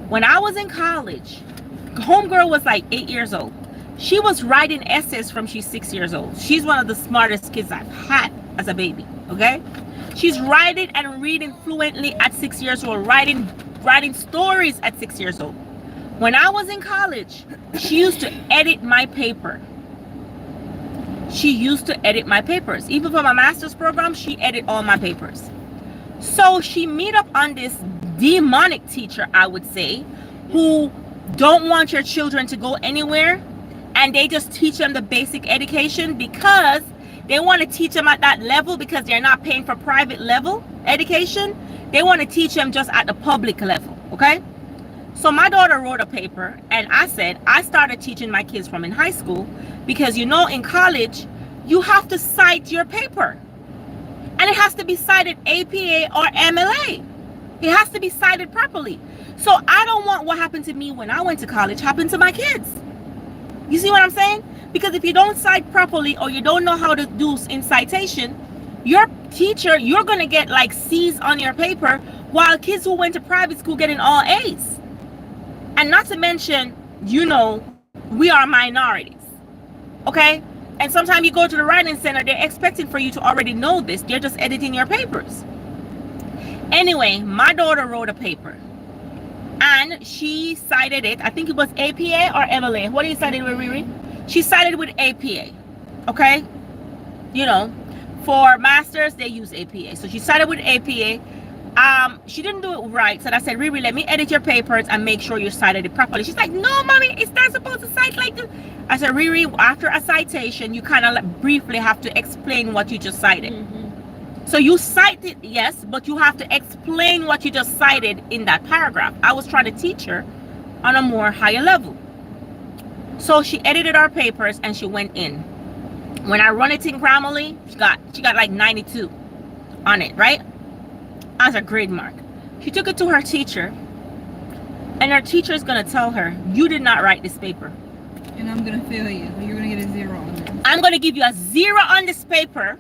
When I was in college, homegirl was like 8 years old. She was writing essays from she's 6 years old. She's one of the smartest kids I've had as a baby. Okay, she's writing and reading fluently at 6 years old. Writing stories at 6 years old. When I was in college, she used to edit my paper. She used to edit my papers. Even for my master's program, she edited all my papers. So she meet up on this demonic teacher, I would say, who don't want your children to go anywhere, and they just teach them the basic education because they want to teach them at that level because they're not paying for private level education. They want to teach them just at the public level, okay? So my daughter wrote a paper, and I said I started teaching my kids from in high school because, you know, in college you have to cite your paper, and it has to be cited APA or MLA. It has to be cited properly. So I don't want what happened to me when I went to college happen to my kids. You see what I'm saying? Because if you don't cite properly or you don't know how to do in citation, your teacher, you're going to get like C's on your paper, while kids who went to private school getting all A's. And not to mention, you know, we are minorities. Okay? And sometimes you go to the writing center, they're expecting for you to already know this. They're just editing your papers. Anyway, my daughter wrote a paper. And she cited it. I think it was APA or MLA. What do you cited with, Riri? She cited with APA. Okay? You know, for masters, they use APA. So she cited with APA. She didn't do it right. So I said, Riri, let me edit your papers and make sure you cited it properly. She's like, no, mommy, it's not supposed to cite like this. I said, Riri, after a citation, you kind of like briefly have to explain what you just cited. So you cite it, yes, but you have to explain what you just cited in that paragraph. I was trying to teach her on a more higher level. So she edited our papers and she went in. When I run it in Grammarly, she got like 92 on it, right? As a grade mark. She took it to her teacher, and her teacher is going to tell her, you did not write this paper. And I'm gonna fail you. You're gonna get a 0 on this. I'm going to give you a 0 on this paper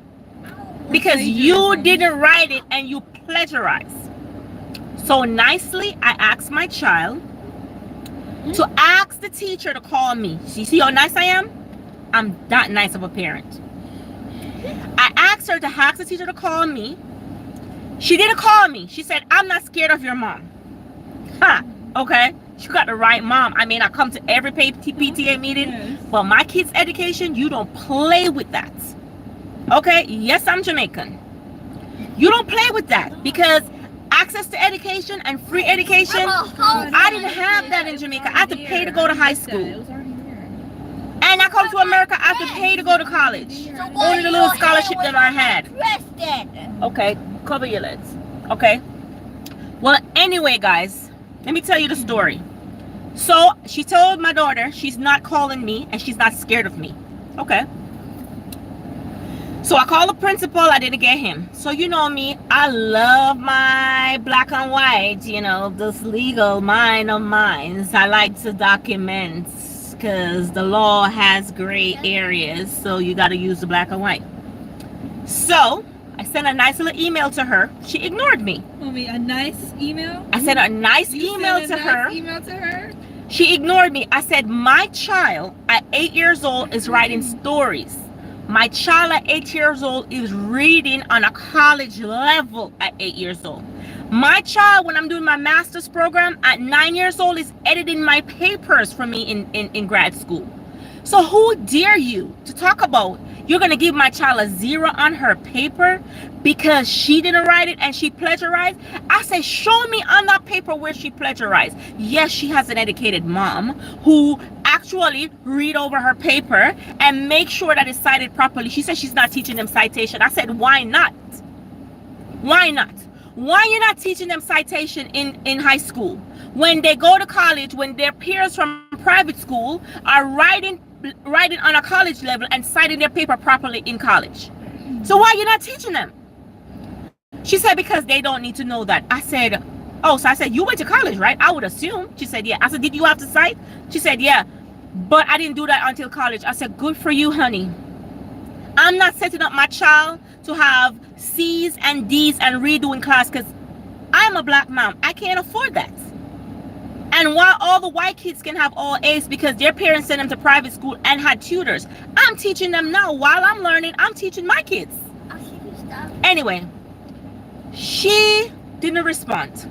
because you didn't write it and you plagiarized. So nicely, I asked my child to ask the teacher to call me. You see how nice I am? I'm that nice of a parent. I asked her to ask the teacher to call me. She didn't call me. She said, I'm not scared of your mom. Huh, okay. She got the right mom. I mean, I come to every PTA meeting, but my kids' education, you don't play with that. Okay, yes, I'm Jamaican. You don't play with that because access to education and free education, I didn't have that in Jamaica. I had to pay to go to high school. And I come to America, I have to pay to go to college. Only the little scholarship that I had. Okay, cover your lids. Okay. Well, anyway, guys, let me tell you the story. So she told my daughter she's not calling me and she's not scared of me. Okay. So I called the principal. I didn't get him. So you know me, I love my black and white, you know, this legal mind of mine. I like to document because the law has gray areas. So you got to use the black and white. So I sent a nice little email to her. She ignored me. A nice email? I sent a nice email to her. She ignored me. I said, my child at 8 years old is writing stories. My child at 8 years old is reading on a college level at 8 years old. My child, when I'm doing my master's program at 9 years old, is editing my papers for me in grad school. So who dare you to talk about you're going to give my child a 0 on her paper because she didn't write it and she plagiarized? I say, show me on that paper where she plagiarized. Yes, she has an educated mom who actually read over her paper and make sure that it's cited properly. She said she's not teaching them citation. I said, why not? Why not? Why you're not teaching them citation in high school? When they go to college, when their peers from private school are writing on a college level and citing their paper properly in college. So why you not teaching them? She said, because they don't need to know that. I said, oh, so I said, you went to college, right? I would assume. She said, yeah. I said, did you have to cite? She said, yeah, but I didn't do that until college. I said, good for you, honey. I'm not setting up my child to have C's and D's and redoing class because I'm a black mom. I can't afford that. And while all the white kids can have all A's because their parents sent them to private school and had tutors, I'm teaching them now. While I'm learning, I'm teaching my kids. Anyway, she didn't respond.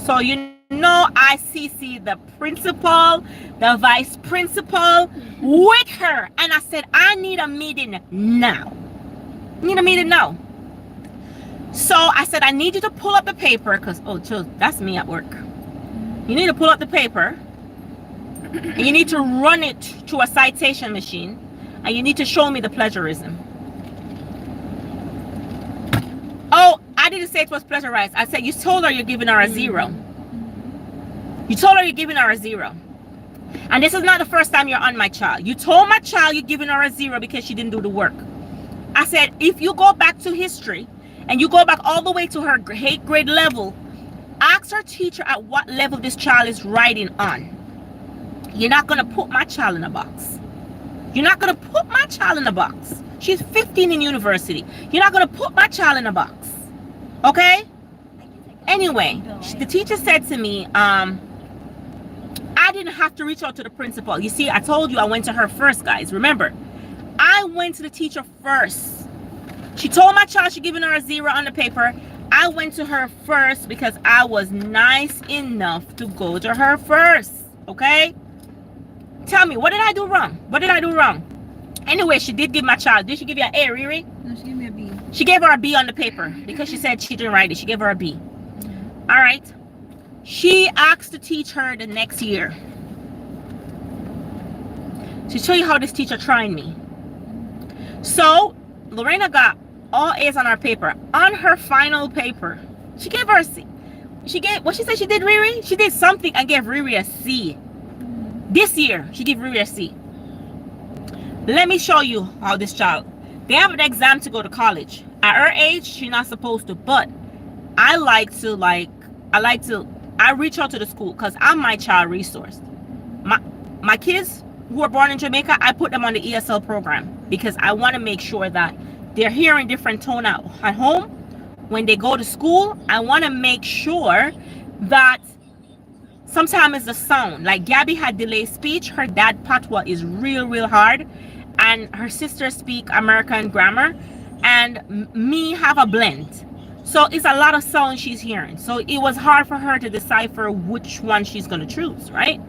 So you know, I CC the principal, the vice principal with her. And I said, I need a meeting now. So I said, I need you to pull up the paper because, oh, chill, that's me at work. You need to pull up the paper and you need to run it to a citation machine and you need to show me the plagiarism. Oh, I didn't say it was plagiarized. I said, you told her you're giving her a 0. You told her you're giving her a 0. And this is not the first time you're on my child. You told my child you're giving her a 0 because she didn't do the work. I said, if you go back to history and you go back all the way to her 8th grade level, ask her teacher at what level this child is writing on. You're not going to put my child in a box. You're not going to put my child in a box. She's 15 in university. You're not going to put my child in a box. Okay? Anyway, the teacher said to me, I didn't have to reach out to the principal. You see, I told you I went to her first, guys. Remember, I went to the teacher first. She told my child she's giving her a 0 on the paper. I went to her first because I was nice enough to go to her first. Okay? Tell me, what did I do wrong? What did I do wrong? Anyway, she did give my child. Did she give you an A, Riri? No, she gave me a B. She gave her a B on the paper because she said she didn't write it. She gave her a B. All right. She asked to teach her the next year. To show you how this teacher tried me. So, Lorena got all A's on her paper. On her final paper, she gave her a C. She gave, what she said she did, Riri? She did something and gave Riri a C. This year, she gave Riri a C. Let me show you how this child, they have an exam to go to college. At her age, she's not supposed to, but I reach out to the school because I'm my child resource. My kids, who are born in Jamaica, I put them on the ESL program because I want to make sure that they're hearing different tone at home. When they go to school, I want to make sure that sometimes it's the sound. Like Gabby had delayed speech. Her dad patois is real hard, and her sister speak American grammar, and me have a blend. So it's a lot of sound she's hearing. So it was hard for her to decipher which one she's going to choose, right?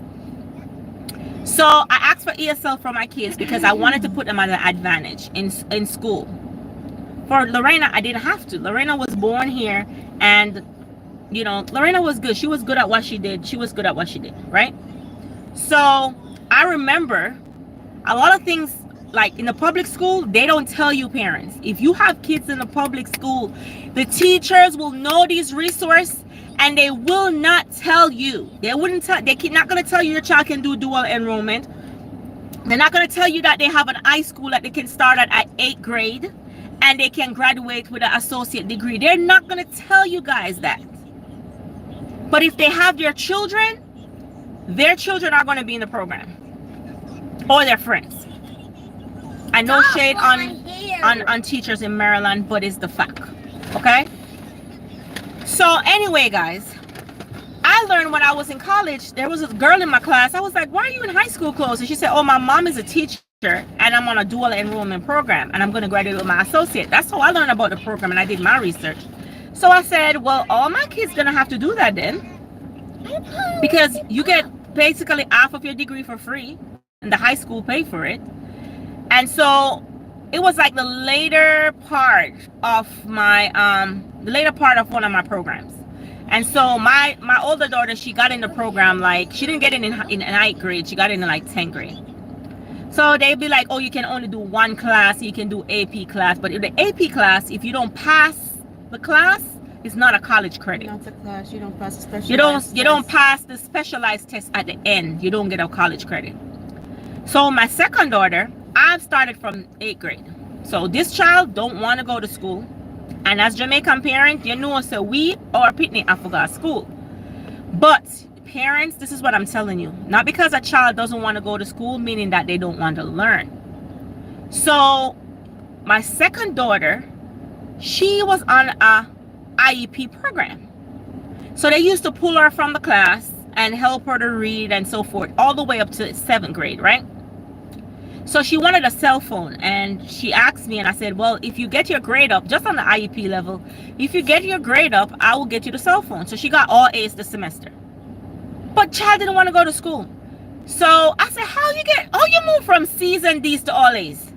So I asked for ESL for my kids because I wanted to put them at an advantage in school. For Lorena, I didn't have to. Lorena was born here, and you know, Lorena was good. She was good at what she did. She was good at what she did, right? So I remember a lot of things, like in the public school, they don't tell you, parents. If you have kids in the public school, the teachers will know these resources, and they will not tell you. They're not going to tell you your child can do dual enrollment. They're not going to tell you that they have an high school that they can start at 8th grade and they can graduate with an associate degree. They're not going to tell you guys that. But if they have their children are going to be in the program, or their friends. I know shade on teachers in Maryland, but it's the fact. Okay? So anyway, guys, I learned when I was in college, there was a girl in my class. I was like, why are you in high school clothes? And she said, oh, my mom is a teacher and I'm on a dual enrollment program and I'm going to graduate with my associate. That's how I learned about the program, and I did my research. So I said, well, all my kids going to have to do that then, because you get basically half of your degree for free and the high school pay for it. And so it was like the later part of my one of my programs. And so my older daughter, she got in the program, like she didn't get in 9th grade, she got in like 10th grade. So they'd be like, oh, you can only do one class, you can do AP class, but in the AP class, if you don't pass the class, it's not a college credit. Not a class, you don't pass the specialized you don't pass the specialized test at the end, you don't get a college credit. So my second daughter, I've started from 8th grade. So this child don't want to go to school. And as Jamaican parent, you know, so we are picnic after school. But parents, this is what I'm telling you. Not because a child doesn't want to go to school, meaning that they don't want to learn. So my second daughter, she was on a IEP program. So they used to pull her from the class and help her to read and so forth, all the way up to 7th grade, right? So she wanted a cell phone, and she asked me, and I said, well, if you get your grade up, just on the IEP level, if you get your grade up, I will get you the cell phone. So she got all A's this semester. But child didn't want to go to school. So I said, how you move from C's and D's to all A's?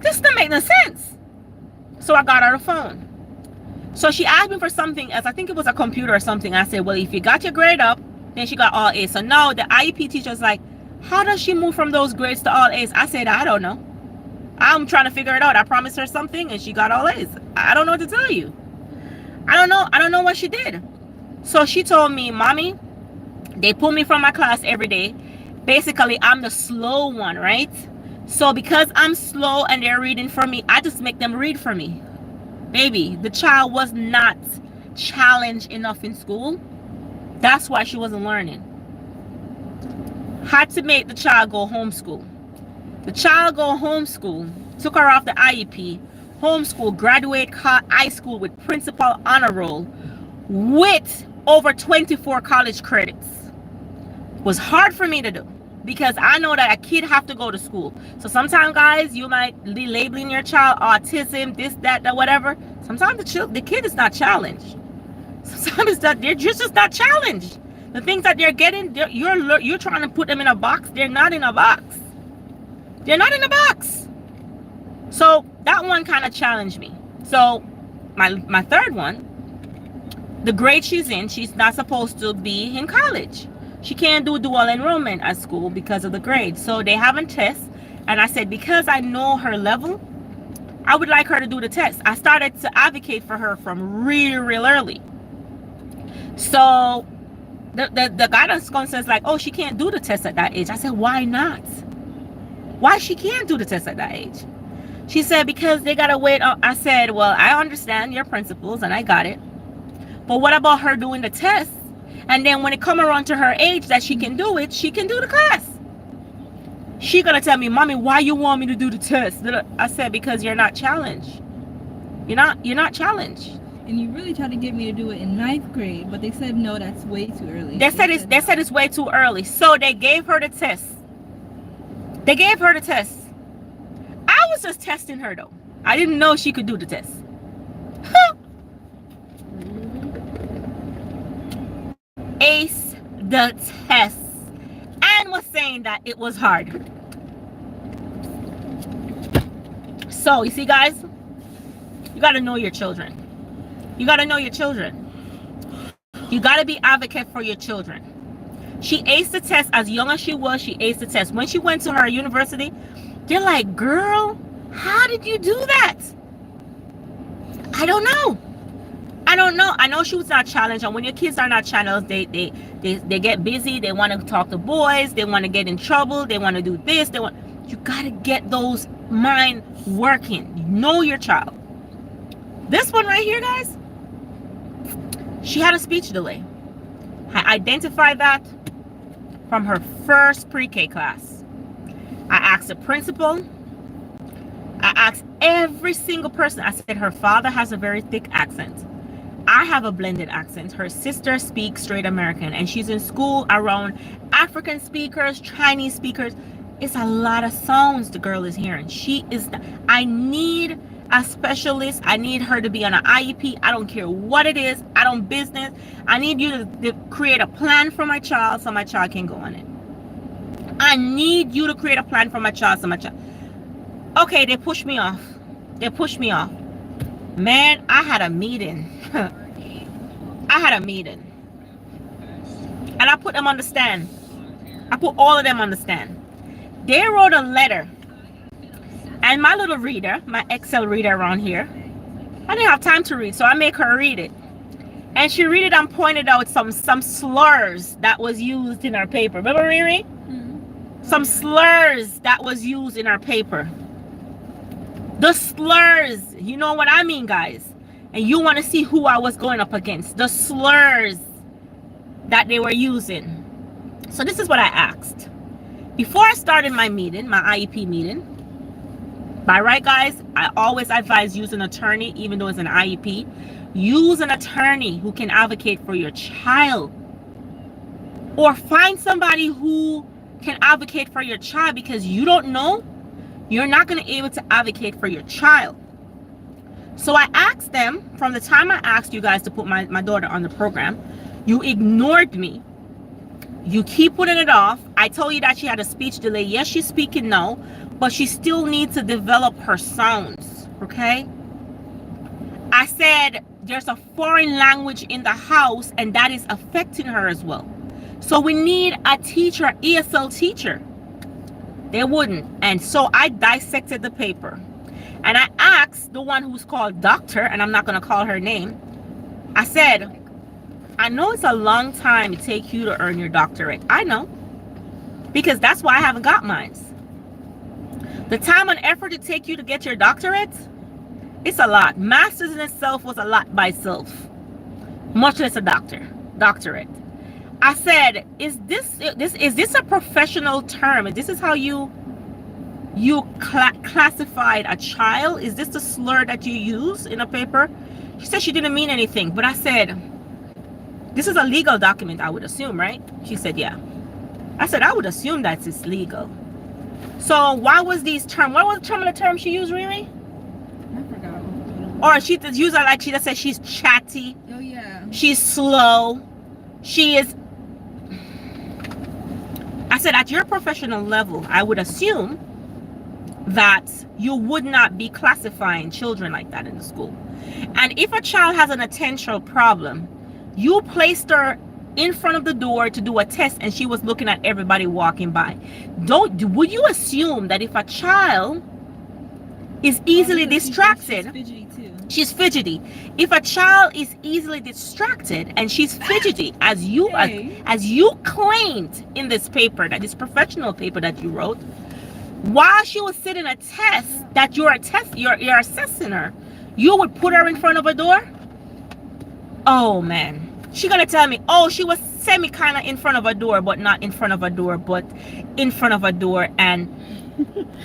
This doesn't make no sense. So I got her a phone. So she asked me for something else. I think it was a computer or something. I said, well, if you got your grade up, then she got all A's. So now the IEP teacher was like, how does she move from those grades to all A's? I said, I don't know. I'm trying to figure it out. I promised her something and she got all A's. I don't know what to tell you. I don't know what she did. So she told me, mommy, they pull me from my class every day. Basically, I'm the slow one, right? So because I'm slow and they're reading for me, I just make them read for me. Baby, the child was not challenged enough in school. That's why she wasn't learning. Had to make the child go homeschool. The child go homeschool, took her off the IEP, homeschool, graduate high school with principal honor roll, with over 24 college credits. Was hard for me to do because I know that a kid have to go to school. So sometimes, guys, you might be labeling your child autism, this, that, whatever. Sometimes the kid is not challenged. Sometimes they're just not challenged. The things that they're getting, you're trying to put them in a box. They're not in a box. They're not in a box. So that one kind of challenged me. So my third one, the grade she's in, she's not supposed to be in college. She can't do dual enrollment at school because of the grade. So they haven't tests. And I said, because I know her level, I would like her to do the test. I started to advocate for her from real early. So the guidance counselor says like, oh, she can't do the test at that age. I said, why not? Why she can't do the test at that age? She said, because they gotta wait. I said, well, I understand your principles and I got it. But what about her doing the test? And then when it come around to her age that she can do it, she can do the class. She gonna tell me, mommy, why you want me to do the test? I said, because you're not challenged. You're not challenged. And you really tried to get me to do it in 9th grade, but they said no, that's way too early. They said it's way too early. So they gave her the test. They gave her the test. I was just testing her though. I didn't know she could do the test. Ace the test and was saying that it was hard. So you see, guys, you got to know your children. You got to know your children. You got to be advocate for your children. She aced the test. As young as she was, she aced the test. When she went to her university, they're like, girl, how did you do that? I don't know. I don't know. I know she was not challenged. And when your kids are not challenged, they get busy. They want to talk to boys. They want to get in trouble. They want to do this. You got to get those mind working. Know your child. This one right here, guys, she had a speech delay. I identified that from her first pre-K class. I asked the principal. I asked every single person. I said, her father has a very thick accent. I have a blended accent. Her sister speaks straight American, and she's in school around African speakers, Chinese speakers. It's a lot of sounds the girl is hearing. I need a specialist. I need her to be on an IEP. I don't care what it is. I don't business. I need you to create a plan for my child so my child can go on it. I need you to create a plan for my child so my child. Okay, they pushed me off. They pushed me off. Man, I had a meeting. I had a meeting. And I put them on the stand. I put all of them on the stand. They wrote a letter. And my little reader, my Excel reader around here, I didn't have time to read, so I make her read it. And she read it and pointed out some slurs that was used in our paper. Remember, Riri? Mm-hmm. Some slurs that was used in our paper. The slurs, you know what I mean, guys? And you want to see who I was going up against. The slurs that they were using. So this is what I asked. Before I started my meeting, my IEP meeting, by right, guys, I always advise use an attorney, even though it's an IEP. Use an attorney who can advocate for your child. Or find somebody who can advocate for your child, because you don't know, you're not going to be able to advocate for your child. So I asked them, from the time I asked you guys to put my daughter on the program, you ignored me. You keep putting it off. I told you that she had a speech delay. Yes, she's speaking now, but she still needs to develop her sounds, okay? I said there's a foreign language in the house, and that is affecting her as well. So we need a teacher, ESL teacher. They wouldn't. And so I dissected the paper. And I asked the one who's called doctor, and I'm not going to call her name. I said, I know it's a long time to take you to earn your doctorate. I know. Because that's why I haven't got mine. The time and effort to take you to get your doctorate, it's a lot. Masters in itself was a lot by itself. Much less a doctorate. I said, is this a professional term? This is how you classified a child? Is this the slur that you use in a paper? She said she didn't mean anything, but I said, this is a legal document, I would assume, right? She said, yeah. I said, I would assume that it's legal. So why was these terms? What was the term she used, Riri? I forgot. Or she used it like she just said she's chatty. Oh yeah. She's slow. She is. I said, at your professional level, I would assume that you would not be classifying children like that in the school. And if a child has an attentional problem, you placed her in front of the door to do a test, and she was looking at everybody walking by. Would you assume that if a child is easily distracted, she's fidgety too. She's fidgety. If a child is easily distracted and she's fidgety, as you claimed in this paper, that this professional paper that you wrote, while she was sitting a test that you're assessing her, you would put her in front of a door? Oh man. She's gonna tell me, oh, she was semi kind of in front of a door, but not in front of a door, but in front of a door. And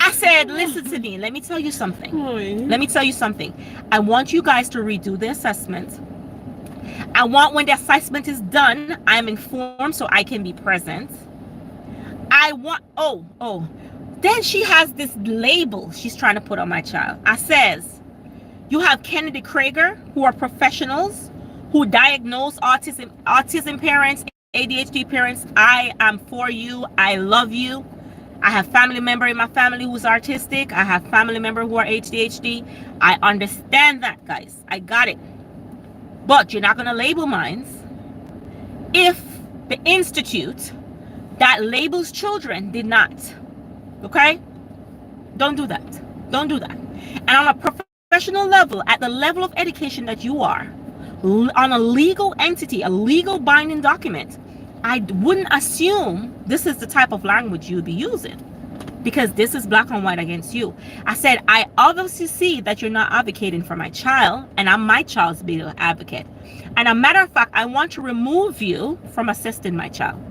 I said, listen to me. Let me tell you something. Let me tell you something. I want you guys to redo the assessment. I want when the assessment is done, I'm informed so I can be present. I want, then she has this label she's trying to put on my child. I says, you have Kennedy Krager, who are professionals who diagnose autism parents, ADHD parents. I am for you. I love you. I have family member in my family who's autistic. I have family member who are ADHD. I understand that, guys. I got it. But you're not going to label mines if the institute that labels children did not. Okay? Don't do that. Don't do that. And on a professional level, at the level of education that you are, on a legal entity, a legal binding document, I wouldn't assume this is the type of language you would be using, because this is black and white against you. I said, I obviously see that you're not advocating for my child, and I'm my child's legal advocate. And a matter of fact, I want to remove you from assisting my child,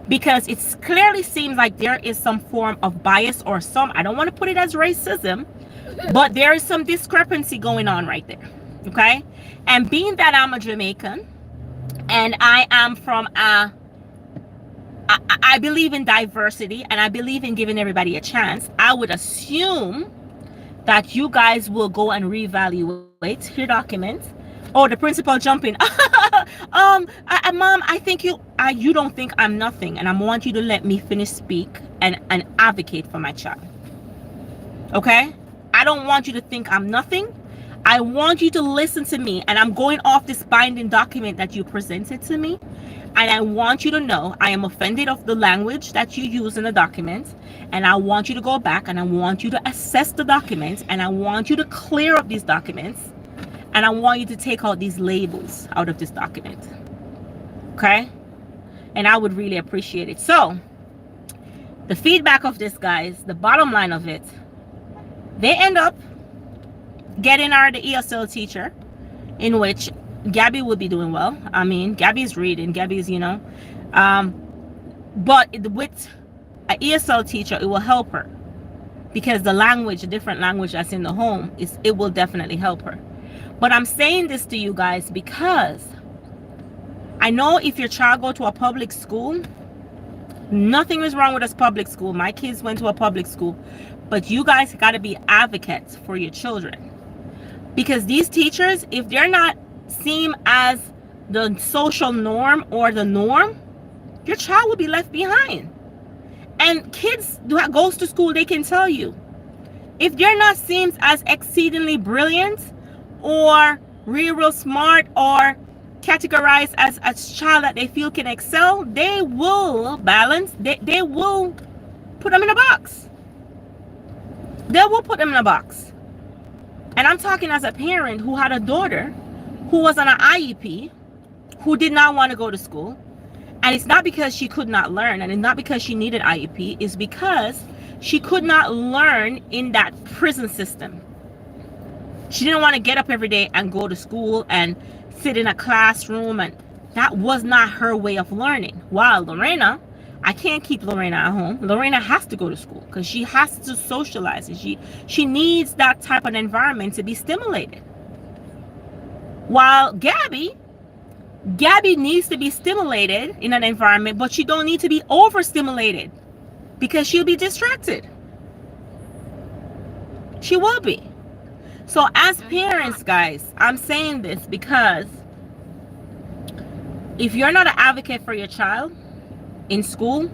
because it clearly seems like there is some form of bias or some, I don't want to put it as racism, but there is some discrepancy going on right there. Okay? And being that I'm a Jamaican, and I am from I believe in diversity, and I believe in giving everybody a chance, I would assume that you guys will go and reevaluate your document. Oh, the principal jumping. Mom, I think you don't think I'm nothing, and I want you to let me finish speak and advocate for my child. Okay? I don't want you to think I'm nothing. I want you to listen to me, and I'm going off this binding document that you presented to me. And I want you to know I am offended of the language that you use in the document. And I want you to go back, and I want you to assess the document, and I want you to clear up these documents, and I want you to take out these labels out of this document. Okay? And I would really appreciate it. So the feedback of this, guys, the bottom line of it, they end up getting the ESL teacher, in which Gabby would be doing well. I mean, Gabby's reading, Gabby's, but with an ESL teacher, it will help her, because the language, a different language that's in the home, it will definitely help her. But I'm saying this to you guys because I know if your child go to a public school, nothing is wrong with a public school. My kids went to a public school, but you guys got to be advocates for your children, because these teachers, if they're not seem as the social norm or the norm, your child will be left behind. And kids that goes to school, they can tell you, if they're not seen as exceedingly brilliant or real smart or categorized as a child that they feel can excel, they will balance, they will put them in a box. They will put them in a box. And I'm talking as a parent who had a daughter who was on an IEP, who did not want to go to school. And it's not because she could not learn, and it's not because she needed IEP, it's because she could not learn in that prison system. She didn't want to get up every day and go to school and sit in a classroom, and that was not her way of learning. While Lorena, I can't keep Lorena at home. Lorena has to go to school because she has to socialize, and she needs that type of environment to be stimulated. While Gabby needs to be stimulated in an environment, but she don't need to be overstimulated, because she'll be distracted. She will be. So as parents, guys, I'm saying this because if you're not an advocate for your child in school,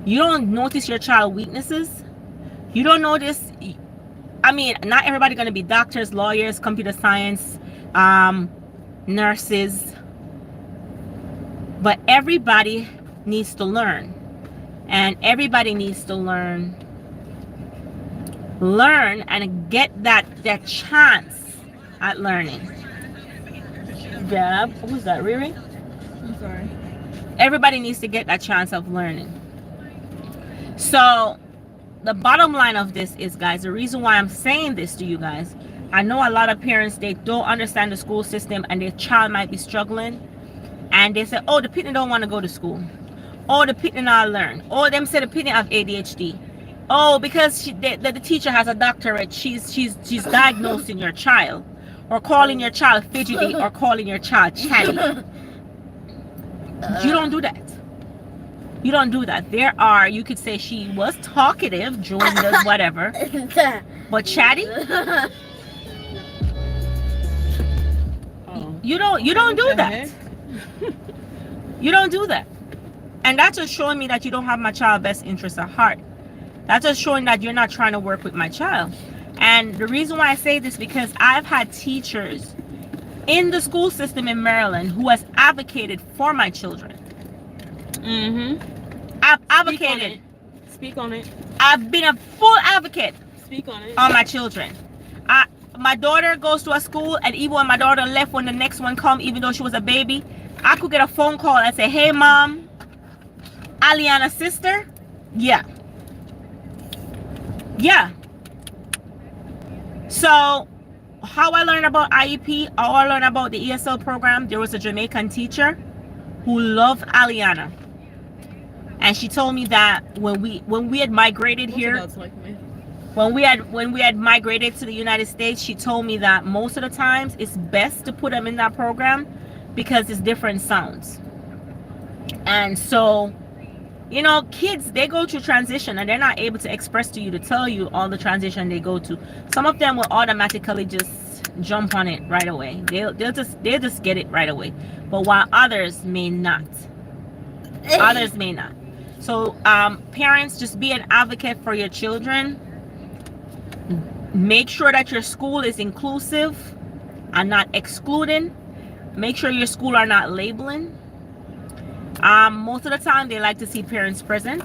you don't notice your child weaknesses. You don't notice, I mean, not everybody going to be doctors, lawyers, computer science, nurses, but everybody needs to learn, and everybody needs to learn and get that chance at learning. Deb, who's that, Riri? I'm sorry. Everybody needs to get that chance of learning. So the bottom line of this is, guys, the reason why I'm saying this to you guys, I know a lot of parents, they don't understand the school system, and their child might be struggling, and they say, oh, the pitney don't want to go to school. Oh, the pitney not learn. Oh, them say the pitney have ADHD. Oh, because the teacher has a doctorate, she's diagnosing your child, or calling your child fidgety, or calling your child chatty. You don't do that. You don't do that. There are, you could say she was talkative, Jordan does whatever, but chatty. You don't do that. You don't do that. And that's just showing me that you don't have my child's best interest at heart. That's just showing that you're not trying to work with my child. And the reason why I say this, because I've had teachers in the school system in Maryland who has advocated for my children. I've advocated. Speak on it. I've been a full advocate. Speak on it. On my children. My daughter goes to a school, and even when my daughter left, when the next one come, even though she was a baby, I could get a phone call and say, hey mom, Aliana's sister? Yeah. So how I learned about IEP, how I learned about the ESL program, there was a Jamaican teacher who loved Aliana, and she told me that when we had migrated here, when we had migrated to the United States, she told me that most of the times it's best to put them in that program because it's different sounds. And so, you know, kids, they go through transition and they're not able to express to you, to tell you all the transition they go to. Some of them will automatically just jump on it right away. They'll just get it right away. But while others may not. Others may not. So parents, just be an advocate for your children. Make sure that your school is inclusive and not excluding. Make sure your school are not labeling. Most of the time they like to see parents present.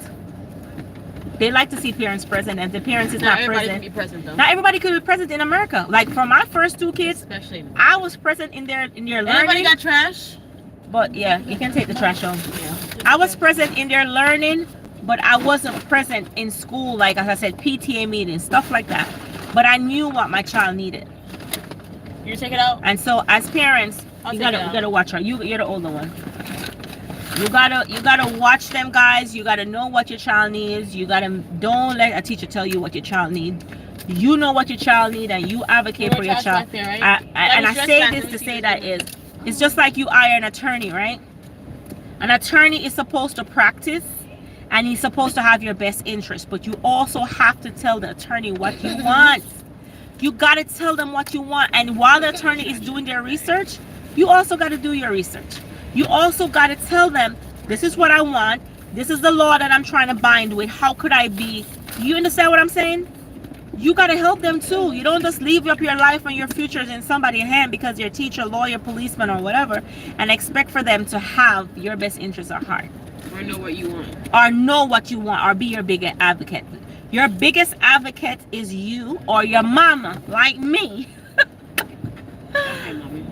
They like to see parents present, and if the parents is not present. Can be present though. Not everybody could be present in America. Like for my first two kids, especially, I was present in their learning. Everybody got trash. But yeah, you can take the trash home. Yeah. I was present in their learning, but I wasn't present in school, like as I said, PTA meetings, stuff like that. But I knew what my child needed. You take it out. And so as parents, you gotta watch her. You're the older one. You gotta watch them, guys. You gotta know what your child needs. Don't let a teacher tell you what your child needs. You know what your child needs, and you advocate for your child. There, right? I say this to say that it's just like you hire an attorney, right? An attorney is supposed to practice, and he's supposed to have your best interest, but you also have to tell the attorney what you want. You gotta tell them what you want, and while the attorney is doing their research, you also gotta do your research. You also got to tell them, this is what I want. This is the law that I'm trying to bind with. How could I be? You understand what I'm saying? You got to help them too. You don't just leave up your life and your futures in somebody's hand because you're a teacher, lawyer, policeman, or whatever, and expect for them to have your best interests at heart. Or know what you want. Or know what you want, or be your biggest advocate. Your biggest advocate is you or your mama, like me.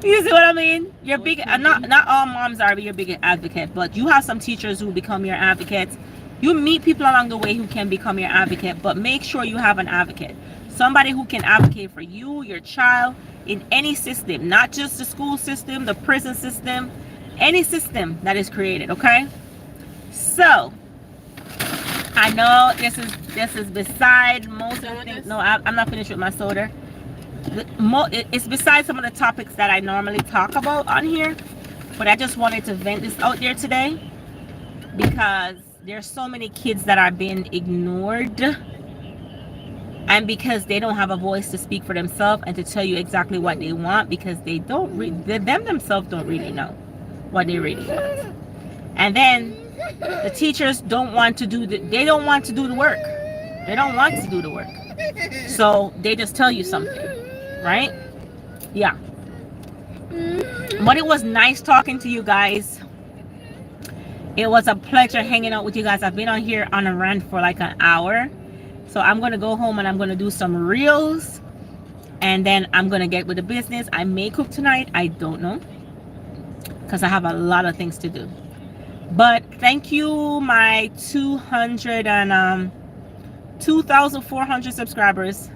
You see what I mean? Your big, not all moms are your biggest advocate, but you have some teachers who become your advocates. You meet people along the way who can become your advocate, but make sure you have an advocate. Somebody who can advocate for you, your child, in any system, not just the school system, the prison system, any system that is created, okay? So, I know this is beside most of the things. No, I'm not finished with my soda. It's besides some of the topics that I normally talk about on here, but I just wanted to vent this out there today because there's so many kids that are being ignored, and because they don't have a voice to speak for themselves and to tell you exactly what they want, because they themselves don't really know what they really want. And then the teachers don't want to do the work. They don't want to do the work, so they just tell you something. Right? Yeah. But it was nice talking to you guys. It was a pleasure hanging out with you guys. I've been on here on a rant for like an hour. So I'm going to go home and I'm going to do some reels. And then I'm going to get with the business. I may cook tonight. I don't know. Because I have a lot of things to do. But thank you, my 2,400 subscribers.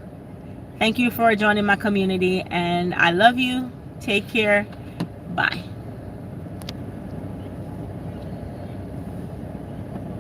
Thank you for joining my community, and I love you. Take care. Bye.